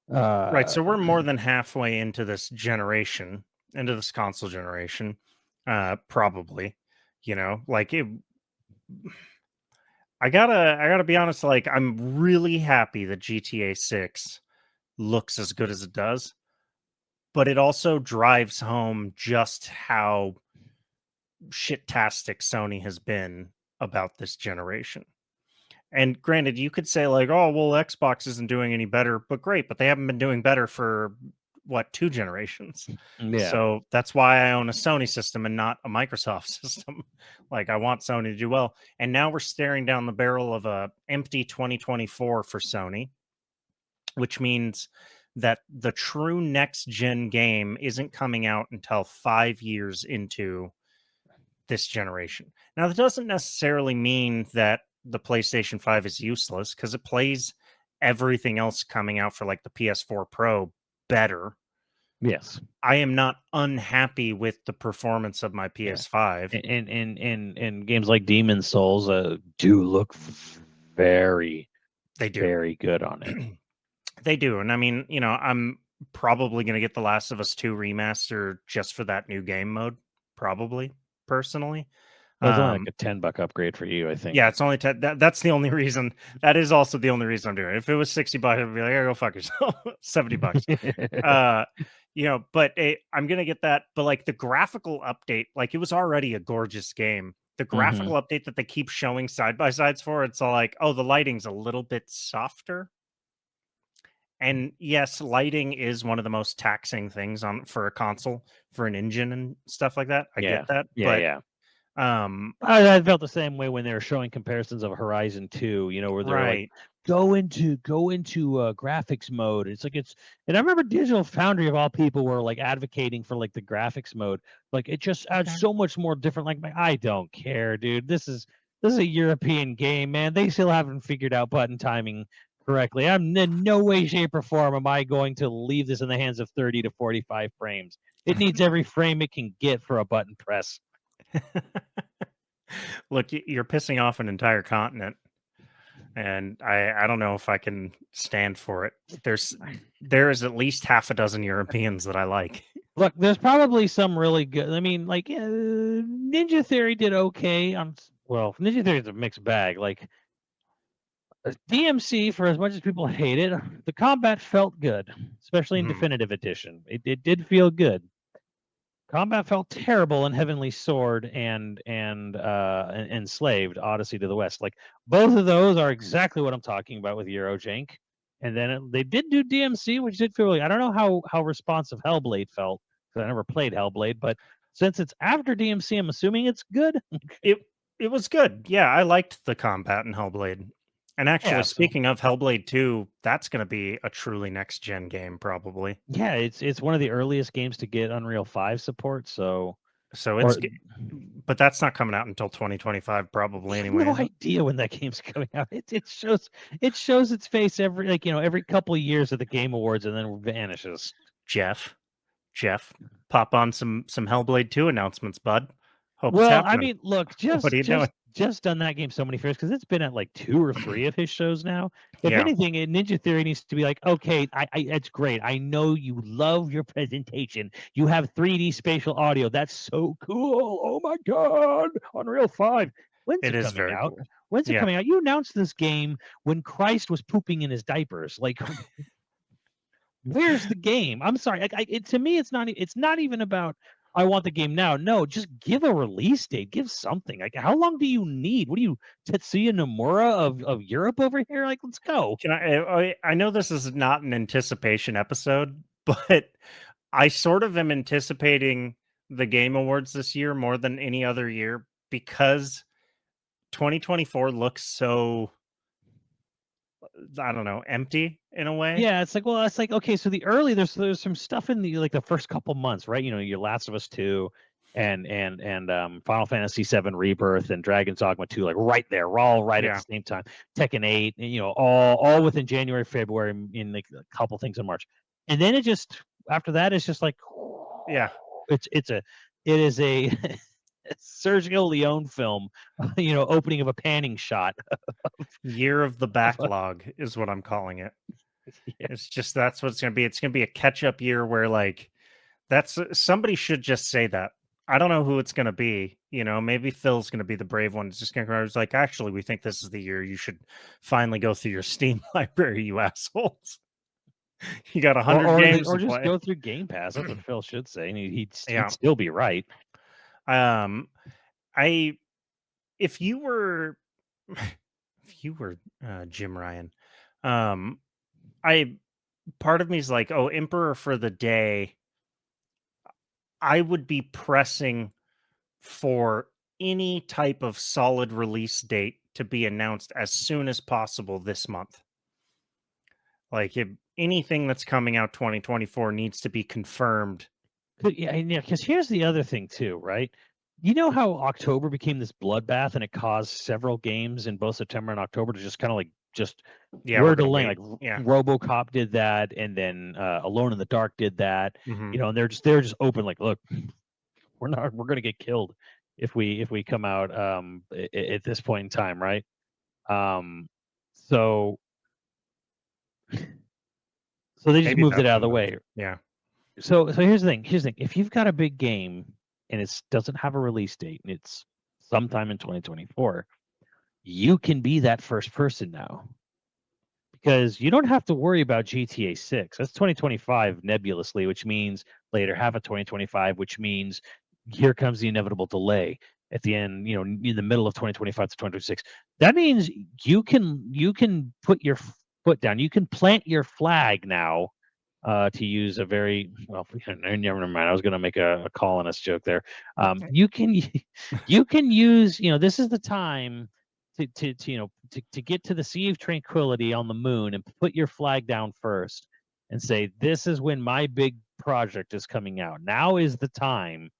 C: Right, so we're more than halfway into this generation, into this console generation, probably. Like it. I gotta be honest. Like I'm really happy that GTA 6 looks as good as it does, but it also drives home just how shit-tastic Sony has been about this generation. And granted, you could say like, oh, well, Xbox isn't doing any better, but great, but they haven't been doing better for what, 2 generations.
B: Yeah.
C: So that's why I own a Sony system and not a Microsoft system. Like I want Sony to do well. And now we're staring down the barrel of a empty 2024 for Sony, which means that the true next gen game isn't coming out until 5 years into this generation. Now, that doesn't necessarily mean that the PlayStation 5 is useless because it plays everything else coming out for like the PS4 Pro better.
B: Yes.
C: I am not unhappy with the performance of my PS5.
B: And games like Demon's Souls do look very good on it.
C: They do. And I mean, you know, I'm probably going to get The Last of Us 2 remaster just for that new game mode, probably, personally.
B: Well, it's only like a $10 upgrade for you, I think.
C: Yeah, it's only 10. That's the only reason. That is also the only reason I'm doing it. If it was $60, I'd be like, go fuck yourself. $70. You know, but I'm gonna get that. But like the graphical update, like it was already a gorgeous game. The graphical update that they keep showing side by sides for, it's all like, oh, the lighting's a little bit softer. And yes, lighting is one of the most taxing things for a console, for an engine and stuff like that. I get that.
B: I felt the same way when they were showing comparisons of Horizon 2, you know, where they're like, go into graphics mode. And I remember Digital Foundry of all people were like advocating for like the graphics mode. Like it just adds so much more different. Like I don't care, dude. This is a European game, man. They still haven't figured out button timing correctly. I'm in no way, shape, or form am I going to leave this in the hands of 30 to 45 frames. It needs every frame it can get for a button press.
C: Look, you're pissing off an entire continent, and I don't know if I can stand for it. There is at least half a dozen Europeans that I like.
B: Look, there's probably some really good. I mean, like Ninja Theory did okay. Ninja Theory is a mixed bag. Like DMC, for as much as people hate it, the combat felt good, especially in Definitive Edition. It did feel good. Combat felt terrible in Heavenly Sword and Enslaved Odyssey to the West. Like both of those are exactly what I'm talking about with Eurojank. And then they did do DMC, which did feel really. I don't know how responsive Hellblade felt because I never played Hellblade, but since it's after DMC, I'm assuming it's good.
C: It was good. Yeah, I liked the combat in Hellblade. And actually, speaking of Hellblade 2, that's going to be a truly next-gen game, probably.
B: Yeah, it's one of the earliest games to get Unreal 5 support, so
C: but that's not coming out until 2025, probably anyway.
B: No idea when that game's coming out. It shows its face every couple of years at the Game Awards and then vanishes.
C: Jeff, pop on some Hellblade 2 announcements, bud. Hope
B: well, I mean, look,
C: just
B: done that game so many years because it's been at like 2 or 3 of his shows now. If anything, Ninja Theory needs to be like, okay, it's great. I know you love your presentation. You have 3D spatial audio. That's so cool. Oh my god, Unreal 5. When's it coming out?
C: Cool.
B: When's it coming out? You announced this game when Christ was pooping in his diapers. Like, where's the game? I'm sorry. To me, it's not even about. I want the game now. No, just give a release date. Give something. Like, how long do you need? What are you, Tetsuya Nomura of Europe over here? Like, let's go.
C: I know this is not an anticipation episode, but I sort of am anticipating the Game Awards this year more than any other year because 2024 looks so, I don't know, empty in a way.
B: Yeah, it's like, okay, so there's some stuff in the first couple months, right? You know, your Last of Us 2 and Final Fantasy 7 Rebirth and Dragon's Dogma 2, like right there. We're all right at the same time. Tekken 8, you know, all within January, February, in like a couple things in March. And then after that, it's just like, it is a Sergio Leone film, you know, opening of a panning shot.
C: Year of the backlog is what I'm calling it. It's just, that's what it's going to be. It's going to be a catch-up year where, like, somebody should just say that. I don't know who it's going to be. You know, maybe Phil's going to be the brave one. It's just going to come out. It's like, actually, we think this is the year you should finally go through your Steam library, you assholes. You got 100 games
B: or
C: to
B: just
C: play.
B: go through Game Pass. That's what Phil should say. And he'd still be right.
C: I if you were Jim Ryan, I part of me is like, oh, Emperor for the Day. I would be pressing for any type of solid release date to be announced as soon as possible this month. Like, if anything that's coming out 2024 needs to be confirmed.
B: Yeah, because here's the other thing too, right? You know how October became this bloodbath and it caused several games in both September and October to just kind of like
C: Yeah,
B: we're
C: we're gonna
B: delaying.
C: wait.
B: Like
C: Yeah.
B: RoboCop did that, and then Alone in the Dark did that.
C: Mhm.
B: And they're just open. Like, look, we're gonna get killed if we come out at this point in time, right? So they just
C: Maybe
B: moved it
C: that's
B: out
C: the
B: of the
C: move.
B: way.
C: Yeah.
B: So here's the thing. If you've got a big game and it doesn't have a release date and it's sometime in 2024, you can be that first person now because you don't have to worry about GTA 6. That's 2025 nebulously, which means later half of 2025, which means here comes the inevitable delay at the end, in the middle of 2025 to 2026. That means you can put your foot down. You can plant your flag now, to use a very well. Never mind. I was going to make a colonist joke there. You can you can use. This is the time to get to the Sea of Tranquility on the moon and put your flag down first and say, this is when my big project is coming out. Now is the time,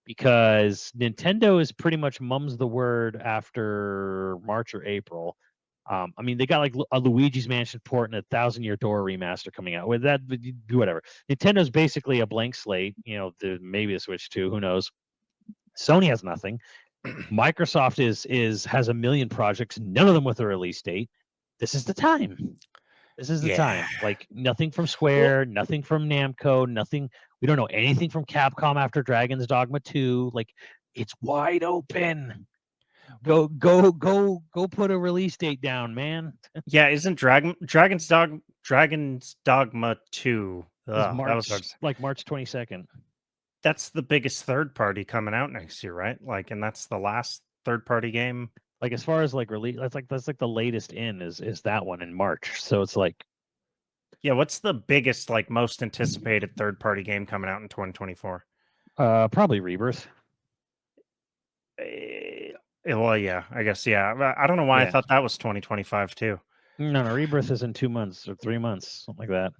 B: because Nintendo is pretty much mum's the word after March or April. I mean, they got like a Luigi's Mansion port and a Thousand Year Door remaster coming out. With that, whatever. Nintendo's basically a blank slate. Maybe a Switch 2. Who knows? Sony has nothing. Microsoft has a million projects, none of them with a release date. This is the time. This is the time. Like, nothing from
C: Well,
B: Square, nothing from Namco, nothing. We don't know anything from Capcom after Dragon's Dogma 2. Like, it's wide open. Go put a release date down, man.
C: yeah, isn't Dragon's Dogma 2?
B: Is
C: That was hard.
B: March 22nd.
C: That's the biggest third party coming out next year, right? Like, and that's the last third party game.
B: Like, as far as like release, that's like the latest in is that one in March. So it's like,
C: yeah, what's the biggest, like, most anticipated third party game coming out in 2024?
B: probably Rebirth.
C: Well, yeah, I guess, yeah. I don't know why I thought that was 2025 too.
B: No, Rebirth is in 2 months or 3 months, something like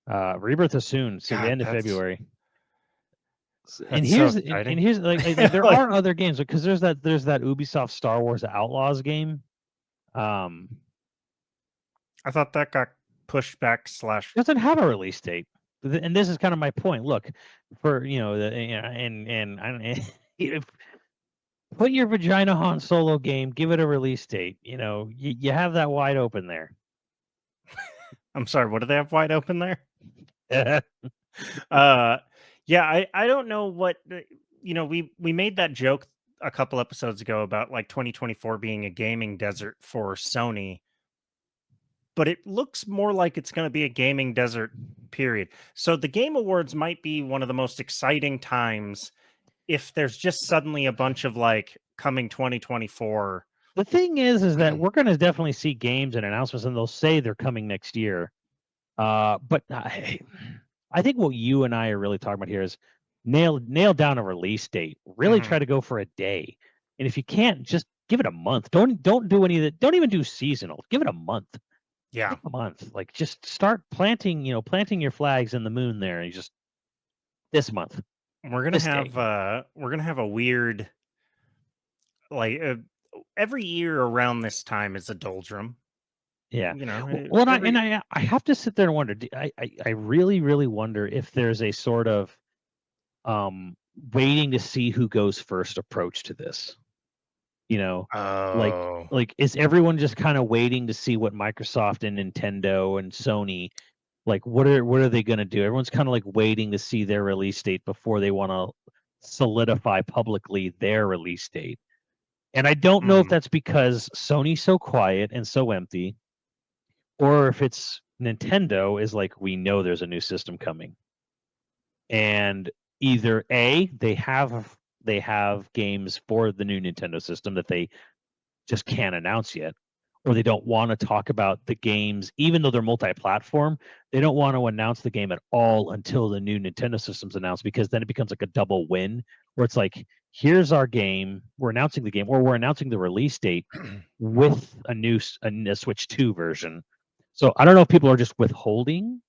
B: that. Rebirth is soon, so the end of February. And here's like there are other games, because there's that Ubisoft Star Wars Outlaws game.
C: I thought that got pushed back /
B: doesn't have a release date, and this is kind of my point. Look, for and if put your vagina Han Solo game, give it a release date. You have that wide open there.
C: I'm sorry, what do they have wide open there? Yeah, I don't know what we made that joke a couple episodes ago about like 2024 being a gaming desert for Sony, but it looks more like it's going to be a gaming desert, period. So the Game Awards might be one of the most exciting times if there's just suddenly a bunch of like coming 2024.
B: The thing is that we're going to definitely see games and announcements, and they'll say they're coming next year. But I think what you and I are really talking about here is nail down a release date. Really try to go for a day, and if you can't, just give it a month. Don't do any of that. Don't even do seasonal. Give it a month.
C: Yeah,
B: a month. Like, just start planting your flags in the moon there, and just this month.
C: We're gonna have a weird, like, every year around this time is a doldrum.
B: Yeah. Well, I have to sit there and wonder. I really, really wonder if there's a sort of waiting to see who goes first approach to this. Like, is everyone just kind of waiting to see what Microsoft and Nintendo and Sony, like, what are they going to do? Everyone's kind of like waiting to see their release date before they want to solidify publicly their release date. And I don't know if that's because Sony's so quiet and so empty, or if it's Nintendo is like, we know there's a new system coming. And either A, they have they have games for the new Nintendo system that they just can't announce yet, or they don't want to talk about the games, even though they're multi-platform. They don't want to announce the game at all until the new Nintendo system's announced, because then it becomes like a double win, where it's like, here's our game, we're announcing the game, or we're announcing the release date with a Switch 2 version. So I don't know if people are just withholding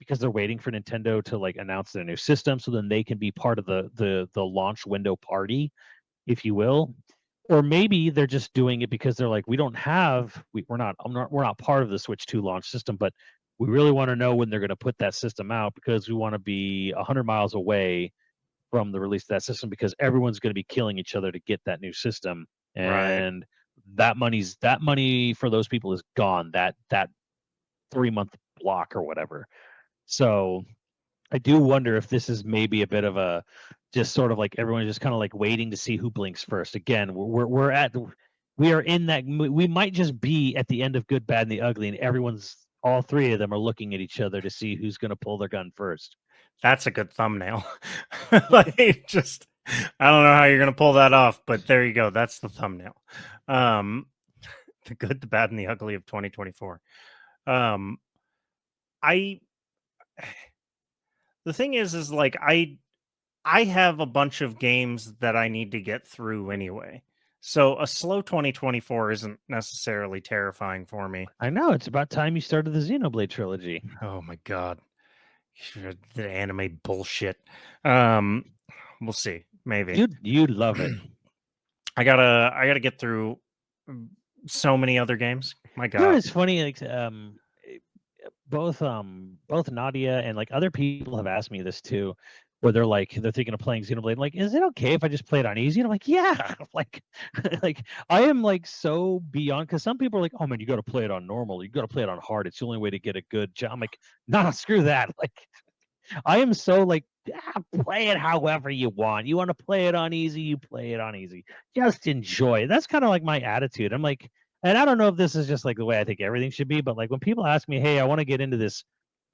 B: because they're waiting for Nintendo to like announce their new system, so then they can be part of the launch window party, if you will. Or maybe they're just doing it because they're like, we're not part of the Switch 2 launch system, but we really want to know when they're going to put that system out, because we want to be 100 miles away from the release of that system, because everyone's going to be killing each other to get that new system. And that money for those people is gone, that 3-month block or whatever. So I do wonder if this is maybe a bit of a just sort of like everyone's just kind of like waiting to see who blinks first. Again, we are in that, we might just be at the end of Good, Bad, and the Ugly, and all three of them are looking at each other to see who's going to pull their gun first.
C: That's a good thumbnail. Like, just, I don't know how you're gonna pull that off, but there you go. That's the thumbnail. The Good, the Bad, and the Ugly of 2024. The thing is like I have a bunch of games that I need to get through anyway. So a slow 2024 isn't necessarily terrifying for me.
B: I know, it's about time you started the Xenoblade trilogy.
C: Oh my god. The anime bullshit. We'll see. Maybe.
B: You'd love it.
C: I gotta get through so many other games. My god.
B: You know, it's funny, like both Nadia and like other people have asked me this too, where they're thinking of playing Xenoblade. Like, is it okay if I just play it on easy? And I'm like, yeah. Like, like I am like so beyond, because some people are like, oh man, you got to play it on normal. You got to play it on hard. It's the only way to get a good job. I'm like, nah, screw that. Like, I am so like, play it however you want. You want to play it on easy, you play it on easy. Just enjoy it. That's kind of like my attitude. I'm like, and I don't know if this is just like the way I think everything should be, but like when people ask me, hey, I want to get into this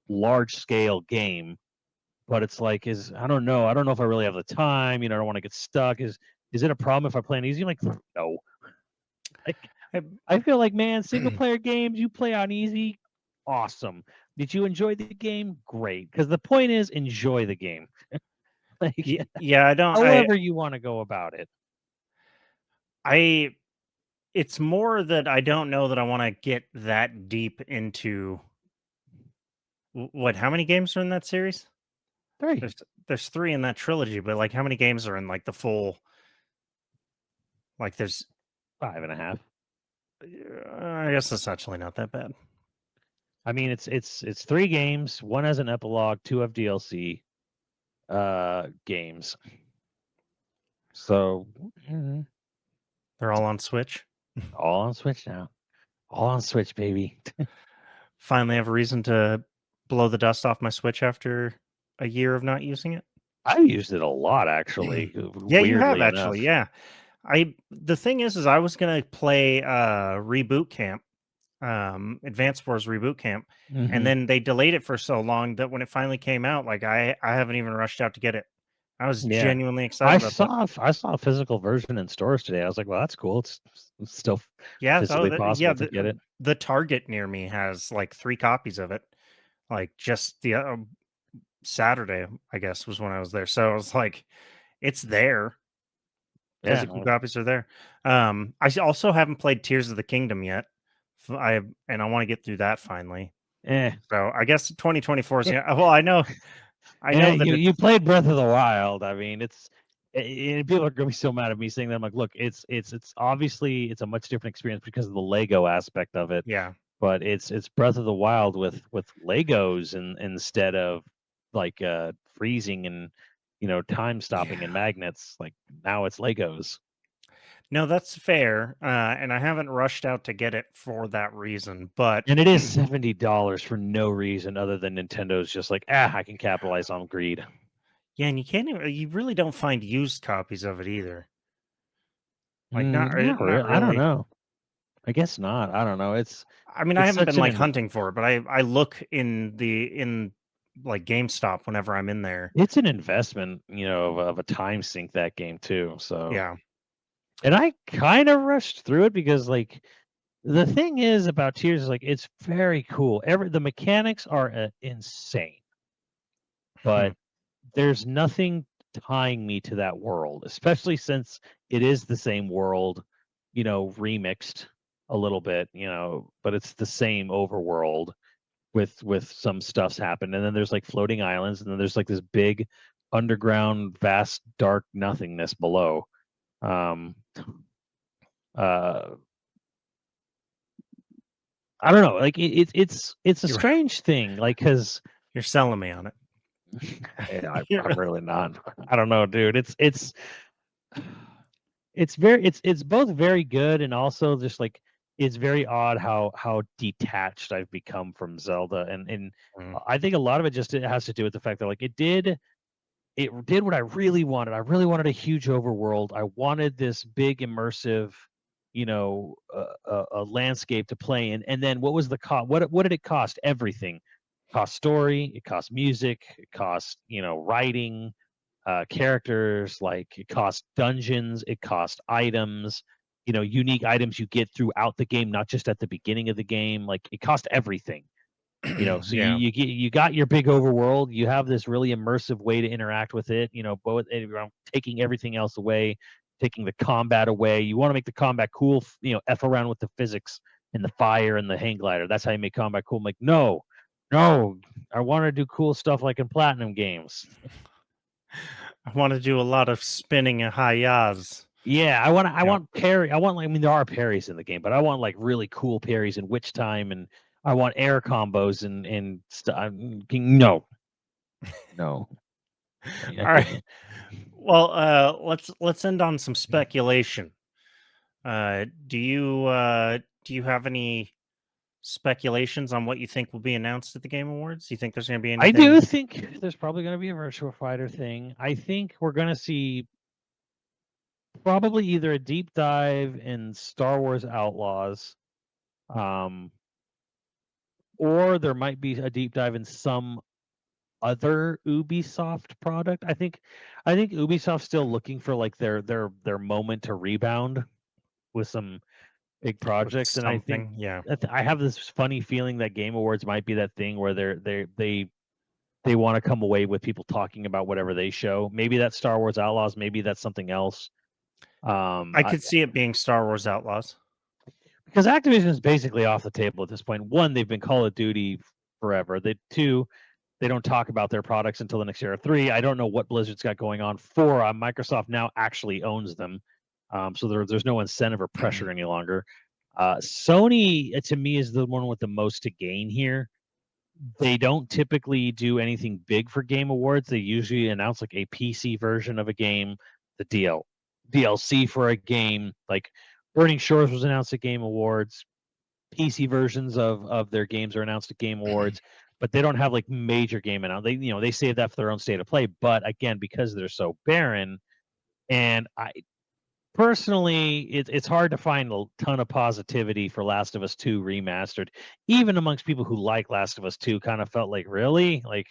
B: large scale game, but it's like, I don't know. I don't know if I really have the time. You know, I don't want to get stuck. Is it a problem if I play on easy? I'm like, no. Like, I feel like, man, single player games, you play on easy, awesome. Did you enjoy the game? Great. Because the point is, enjoy the game. Like,
C: yeah, I don't.
B: However you want to go about it.
C: It's more that I don't know that I want to get that deep into what. How many games are in that series?
B: 3.
C: There's 3 in that trilogy, but like, how many games are in like the full? Like, there's
B: 5.5.
C: I guess it's actually not that bad.
B: I mean, it's 3 games. 1 has an epilogue, 2 have DLC games. So
C: they're all on Switch.
B: All on Switch now. All on Switch, baby.
C: Finally have a reason to blow the dust off my Switch after a year of not using it.
B: I've used it a lot, actually.
C: Yeah, you have actually. Yeah. The thing is I was gonna play Reboot Camp, Advance Wars Reboot Camp, and then they delayed it for so long that when it finally came out, like I haven't even rushed out to get it. I was genuinely excited.
B: I saw a physical version in stores today. I was like, well, that's cool. It's still physically possible to get it.
C: The Target near me has like 3 copies of it. Like, just the Saturday, I guess, was when I was there. So I was like, it's there. Physical copies are there. I also haven't played Tears of the Kingdom yet. I want to get through that finally. So I guess 2024 is. Well, I know that
B: you played Breath of the Wild. I mean, people are gonna be so mad at me saying that. I'm like, look, it's obviously it's a much different experience because of the Lego aspect of it.
C: Yeah,
B: but it's Breath of the Wild with Legos instead of like freezing and time stopping and magnets. Like, now it's Legos.
C: No, that's fair. And I haven't rushed out to get it for that reason,
B: and it is $70 for no reason other than Nintendo's just like, I can capitalize on greed.
C: Yeah, and you really don't find used copies of it either. Like, not
B: really.
C: really.
B: I don't know. I guess not. I don't know.
C: I mean, I haven't been like hunting for it, but I look in like GameStop whenever I'm in there.
B: It's an investment, of a time sink, that game too. So
C: Yeah.
B: And I kind of rushed through it because, like, the thing is about Tears is, like, it's very cool. The mechanics are insane,
C: Hmm.
B: but there's nothing tying me to that world, especially since it is the same world, remixed a little bit, but it's the same overworld with some stuff's happened, and then there's like floating islands, and then there's like this big underground, vast, dark nothingness below. Um, uh, I don't know, like it's a
C: You're
B: strange thing, like because
C: you're selling me on it.
B: I'm really not. I don't know, dude. It's both very good and also just like it's very odd how detached I've become from Zelda, and
C: Mm.
B: I think a lot of it just it has to do with the fact that like it did what I really wanted. I really wanted a huge overworld. I wanted this big immersive, a landscape to play in. And then what was the cost? What did it cost? Everything. It cost story. It cost music. It cost writing, characters. Like it cost dungeons. It cost items. Unique items you get throughout the game, not just at the beginning of the game. Like it cost everything. So
C: Yeah.
B: you got your big overworld. You have this really immersive way to interact with it. Both taking everything else away, taking the combat away. You want to make the combat cool. F around with the physics and the fire and the hang glider. That's how you make combat cool. I'm like, no, no, I want to do cool stuff like in Platinum games.
C: I want to do a lot of spinning and high yas.
B: Yeah, I want parry. There are parries in the game, but I want like really cool parries in Witch Time, and I want air combos and stuff. No, no. I
C: All right.
B: can't.
C: Well, let's end on some speculation. Do you have any speculations on what you think will be announced at the Game Awards? Do you think there's going to be
B: I do
C: anything?
B: think there's probably going to be a Virtua Fighter thing. I think we're going to see probably either a deep dive in Star Wars Outlaws, um, or there might be a deep dive in some other Ubisoft product. I think Ubisoft's still looking for like their moment to rebound with some big
C: With
B: projects, and I think
C: something? Yeah.
B: I have this funny feeling that Game Awards might be that thing where they want to come away with people talking about whatever they show. Maybe that's Star Wars Outlaws. Maybe that's something else.
C: I could see it being Star Wars Outlaws.
B: Because Activision is basically off the table at this point. One, they've been Call of Duty forever. Two, they don't talk about their products until the next year. Three, I don't know what Blizzard's got going on. Four, Microsoft now actually owns them, so there's no incentive or pressure any longer. Sony, to me, is the one with the most to gain here. They don't typically do anything big for Game Awards. They usually announce like a PC version of a game, the DLC for a game. Like Burning Shores was announced at Game Awards. PC versions of their games are announced at Game Awards, but they don't have like major game announced. They save that for their own state of play. But again, because they're so barren, and I personally, it's hard to find a ton of positivity for Last of Us 2 remastered, even amongst people who like Last of Us 2. Kind of felt like, really, like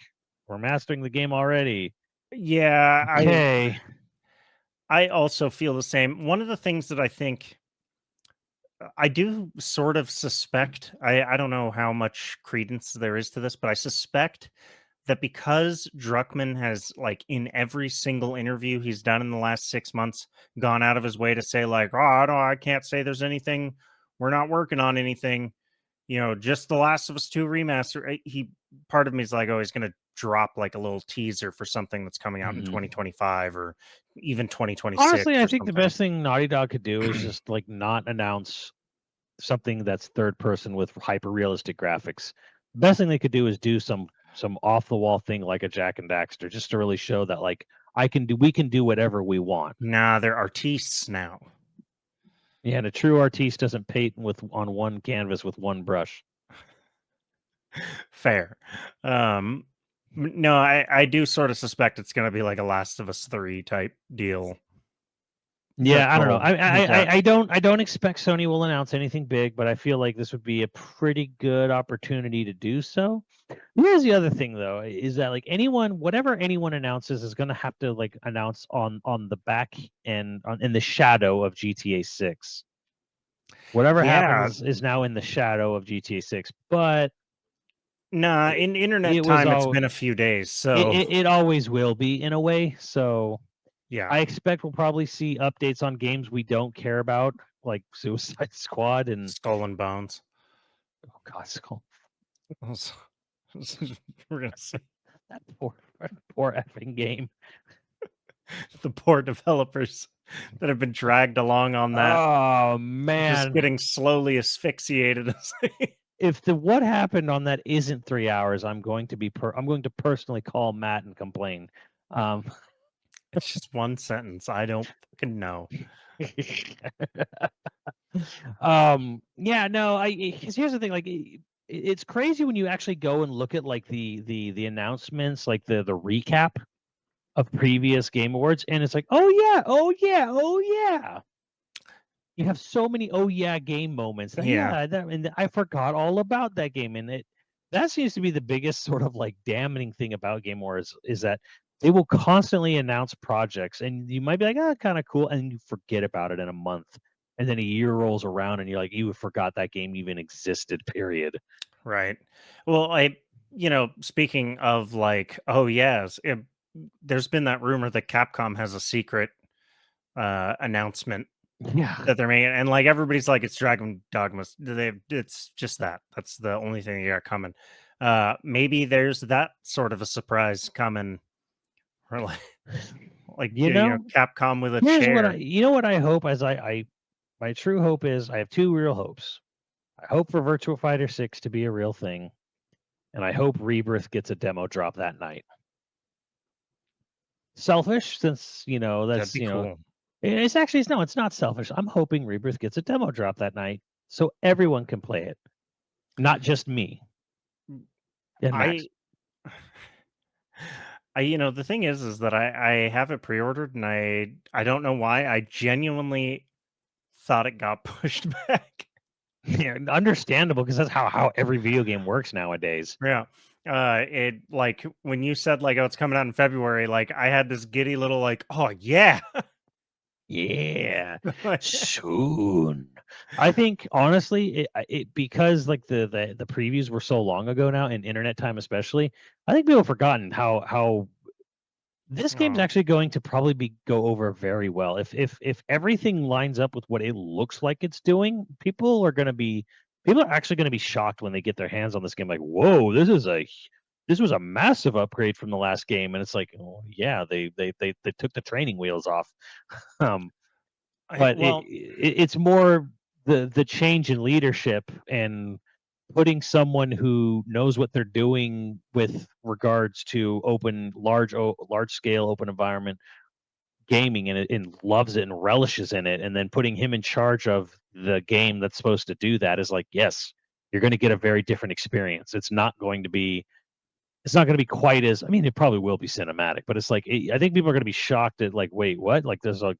B: we're mastering the game already.
C: Yeah,
B: Okay,
C: I also feel the same. One of the things that I think I do sort of suspect, I don't know how much credence there is to this, but I suspect that because Druckmann has, like, in every single interview he's done in the last 6 months, gone out of his way to say, like, oh, I can't say there's anything, we're not working on anything, just The Last of Us 2 remaster. Part of me is like, oh, he's going to drop like a little teaser for something that's coming out in
B: hmm
C: 2025 or even 2026
B: honestly, I
C: or
B: think the
C: something.
B: best thing Naughty Dog could do is just like not announce something that's third person with hyper realistic graphics. The best thing they could do is do some off the wall thing like a Jack and Daxter, just to really show that like we can do whatever we want.
C: Nah, they're artistes now.
B: Yeah, and a true artiste doesn't paint on one canvas with one brush.
C: Fair. No, I do sort of suspect it's going to be like a Last of Us 3 type deal.
B: Yeah, I don't know. I don't expect Sony will announce anything big, but I feel like this would be a pretty good opportunity to do so. Here's the other thing though, is that like whatever anyone announces is going to have to like announce on the back end in the shadow of GTA 6. Whatever happens is now in the shadow of GTA 6, but
C: nah, in internet time, it's been a few days, so
B: it always will be in a way. So
C: yeah,
B: I expect we'll probably see updates on games we don't care about, like Suicide Squad and
C: Skull and Bones.
B: Oh God, Skull.
C: We're gonna see
B: That poor effing game.
C: the poor developers that have been dragged along on that.
B: Oh man,
C: just getting slowly asphyxiated.
B: If what happened on that isn't 3 hours, I'm going to personally call Matt and complain.
C: It's just one sentence. I don't fucking know.
B: Yeah, no, because here's the thing, like it's crazy when you actually go and look at like the announcements, like the recap of previous Game Awards, and it's like, oh yeah, oh yeah, oh yeah. You have so many oh yeah game moments. And I forgot all about that game, and that seems to be the biggest sort of like damning thing about Game Awards is that they will constantly announce projects, and you might be like, oh, kind of cool, and you forget about it in a month, and then a year rolls around, and you're like, you forgot that game even existed. Period.
C: Right. Well, speaking of like, oh yes, there's been that rumor that Capcom has a secret announcement
B: Yeah.
C: that they're making, and like everybody's like, it's Dragon Dogma. It's just that. That's the only thing you got coming. Maybe there's that sort of a surprise coming, or like Capcom with a chair.
B: What I hope as my true hope is I have two real hopes. I hope for Virtua Fighter 6 to be a real thing, and I hope Rebirth gets a demo drop that night. Selfish, since
C: That'd be cool.
B: It's not selfish. I'm hoping Rebirth gets a demo drop that night so everyone can play it, not just me. And Max.
C: The thing is that I have it pre-ordered, and I don't know why. I genuinely thought it got pushed back.
B: Yeah, understandable, because that's how every video game works nowadays.
C: Yeah. It like when you said like, oh, it's coming out in February, like I had this giddy little like, oh yeah.
B: Yeah, soon. I think honestly, it because like the previews were so long ago now, in internet time especially. I think people have forgotten how this game's actually going to probably go over very well. If everything lines up with what it looks like it's doing, people are actually going to be shocked when they get their hands on this game. Like, whoa, this was a massive upgrade from the last game, and it's like, oh yeah, they took the training wheels off. But it's more the change in leadership and putting someone who knows what they're doing with regards to large scale open environment gaming, and loves it and relishes in it, and then putting him in charge of the game that's supposed to do that is like, yes, you're going to get a very different experience. It's not going to be quite as, I mean, it probably will be cinematic, but it's like, I think people are going to be shocked at like, wait, what? Like there's a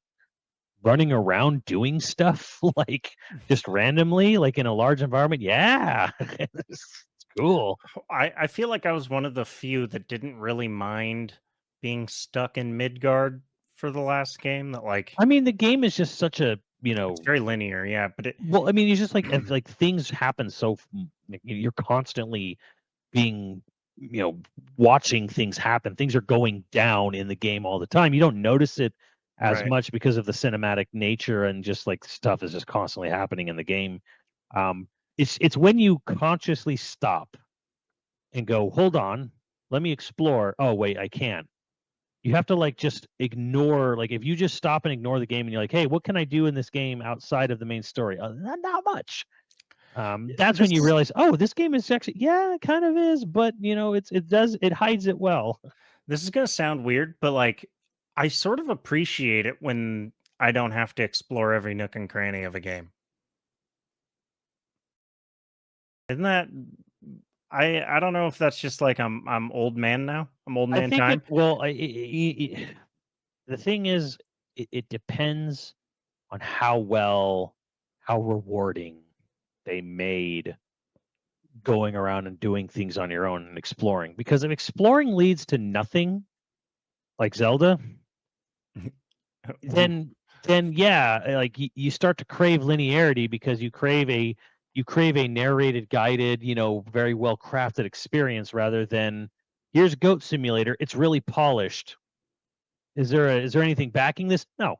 B: running around doing stuff like just randomly, like in a large environment. Yeah. It's cool.
C: I feel like I was one of the few that didn't really mind being stuck in Midgard for the last game. That like,
B: I mean, the game is just such a
C: it's very linear, yeah. But
B: well, I mean, it's just like if, like things happen so you're constantly being watching things happen. Things are going down in the game all the time. You don't notice it as much because of the cinematic nature, and just like stuff is just constantly happening in the game. It's when you consciously stop and go, hold on, let me explore. Oh wait, I can't. You have to like just ignore, like if you just stop and ignore the game and you're like, hey, what can I do in this game outside of the main story? Not much. That's when you realize, oh, this game is actually, yeah, it kind of is, but it hides it well.
C: This is gonna sound weird, but like I sort of appreciate it when I don't have to explore every nook and cranny of a game. Isn't that I don't know if that's just like I'm old man now. I'm old man time.
B: The thing is, it depends on how rewarding they made going around and doing things on your own and exploring. Because if exploring leads to nothing, like Zelda, then yeah, like you start to crave linearity because you crave a narrated, guided, very well crafted experience rather than here's Goat Simulator. It's really polished. Is there anything backing this? No.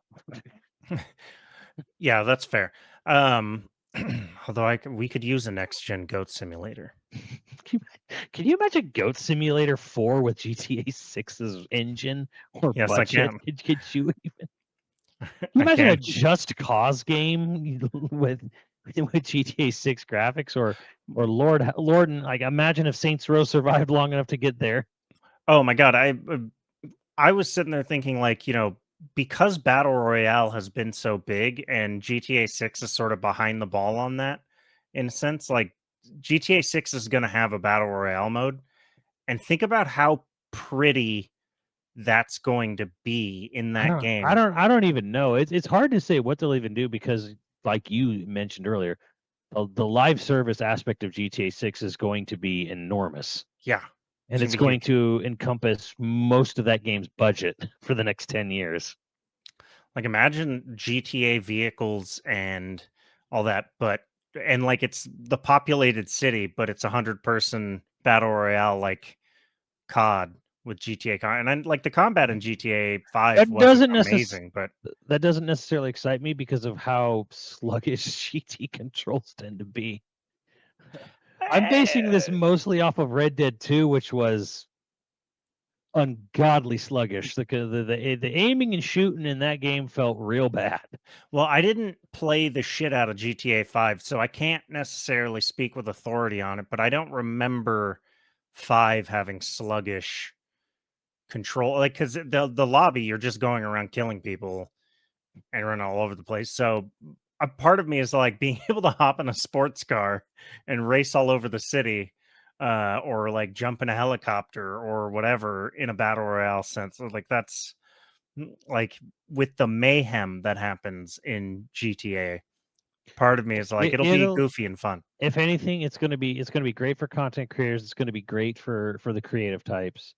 C: Yeah, that's fair. Although we could use a next gen Goat Simulator.
B: Can you imagine Goat Simulator 4 with GTA 6's engine or
C: Yes, I
B: budget?
C: can.
B: Could you even? Can you
C: I
B: imagine a
C: can.
B: Just Cause game with GTA 6 graphics or Lord, and like imagine if Saints Row survived long enough to get there.
C: Oh my god, I was sitting there thinking like, because Battle Royale has been so big and GTA 6 is sort of behind the ball on that in a sense, like GTA 6 is going to have a Battle Royale mode, and think about how pretty that's going to be in
B: I
C: that
B: don't I
C: game.
B: don't I don't even know. It's hard to say what they'll even do because like you mentioned earlier, the live service aspect of GTA 6 is going to be enormous.
C: Yeah.
B: And
C: It's
B: it's
C: gonna be
B: going
C: huge.
B: to encompass most of that game's budget for the next 10 years.
C: Like imagine GTA vehicles and all that, and like it's the populated city, but it's 100-person battle royale like COD with GTA and like the combat in GTA 5
B: That
C: wasn't
B: doesn't necess-
C: amazing, but
B: that doesn't necessarily excite me because of how sluggish GT controls tend to be. I'm basing this
C: eh,
B: mostly off of Red Dead 2, which was ungodly sluggish. The aiming and shooting in that game felt real bad.
C: well, I didn't play the shit out of GTA 5, so I can't necessarily speak with authority on it, but I don't remember 5 having sluggish control, like because the lobby you're just going around killing people and running all over the place. So a part of me is like being able to hop in a sports car and race all over the city, or like jump in a helicopter or whatever in a battle royale sense. So, like that's like with the mayhem that happens in GTA. Part of me is like
B: It,
C: it'll be
B: it'll,
C: goofy and fun.
B: if anything, it's gonna be great for content creators. It's gonna be great for the creative types.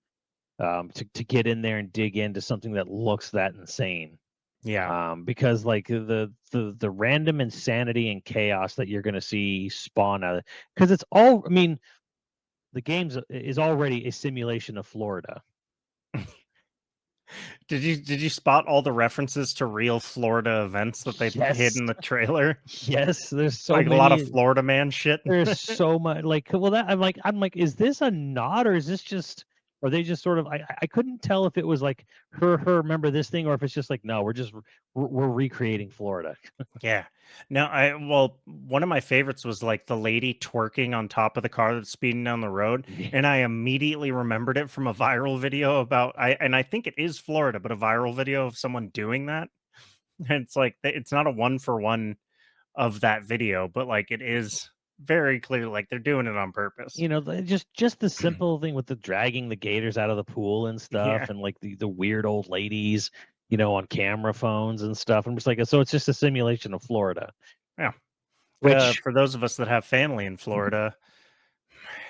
B: To get in there and dig into something that looks that insane.
C: Yeah.
B: Because like the random insanity and chaos that you're going to see spawn out of, because it's all, I mean, the games is already a simulation of Florida.
C: Did you spot all the references to real Florida events that they hid
B: Yes.
C: in the trailer?
B: Yes, there's so
C: Like a lot of
B: many.
C: Florida man shit.
B: There's so much, like, well, that I'm like, is this a nod or is this just, or they just sort of, I couldn't tell if it was like her remember this thing or if it's just like, no, we're recreating Florida.
C: Yeah. No, one of my favorites was like the lady twerking on top of the car that's speeding down the road, and I immediately remembered it from a viral video and I think it is Florida, but a viral video of someone doing that. And it's like it's not a one for one of that video, but like it is very clear like they're doing it on purpose.
B: Just the simple thing with the dragging the gators out of the pool and
C: Yeah.
B: stuff, and like the weird old ladies, on camera phones and stuff. I'm just like, so it's just a simulation of Florida,
C: Yeah.
B: which,
C: For those of us that have family in Florida,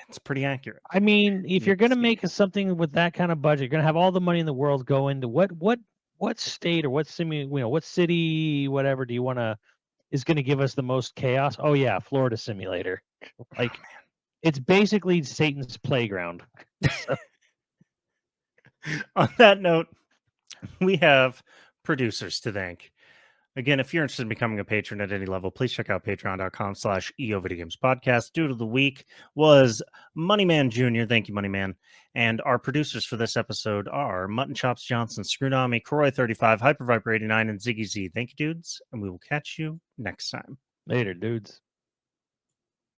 C: it's pretty accurate.
B: I mean, if
C: You
B: you're
C: can
B: gonna
C: see.
B: make something with that kind of budget, you're gonna have all the money in the world go into what state or what city, whatever do you want to is going to give us the most chaos? Oh yeah, Florida Simulator. Like, it's basically Satan's playground. So,
C: On that note, we have producers to thank. Again, if you're interested in becoming a patron at any level, please check out patreon.com/YoVideogames podcast. Dude of the week was Moneyman Jr. Thank you, Moneyman. And our producers for this episode are Mutton Chops Johnson, Screwnomi, Croy35, Hyper Viper 89, and Ziggy Z. Thank you, dudes, and we will catch you next time.
B: later, dudes.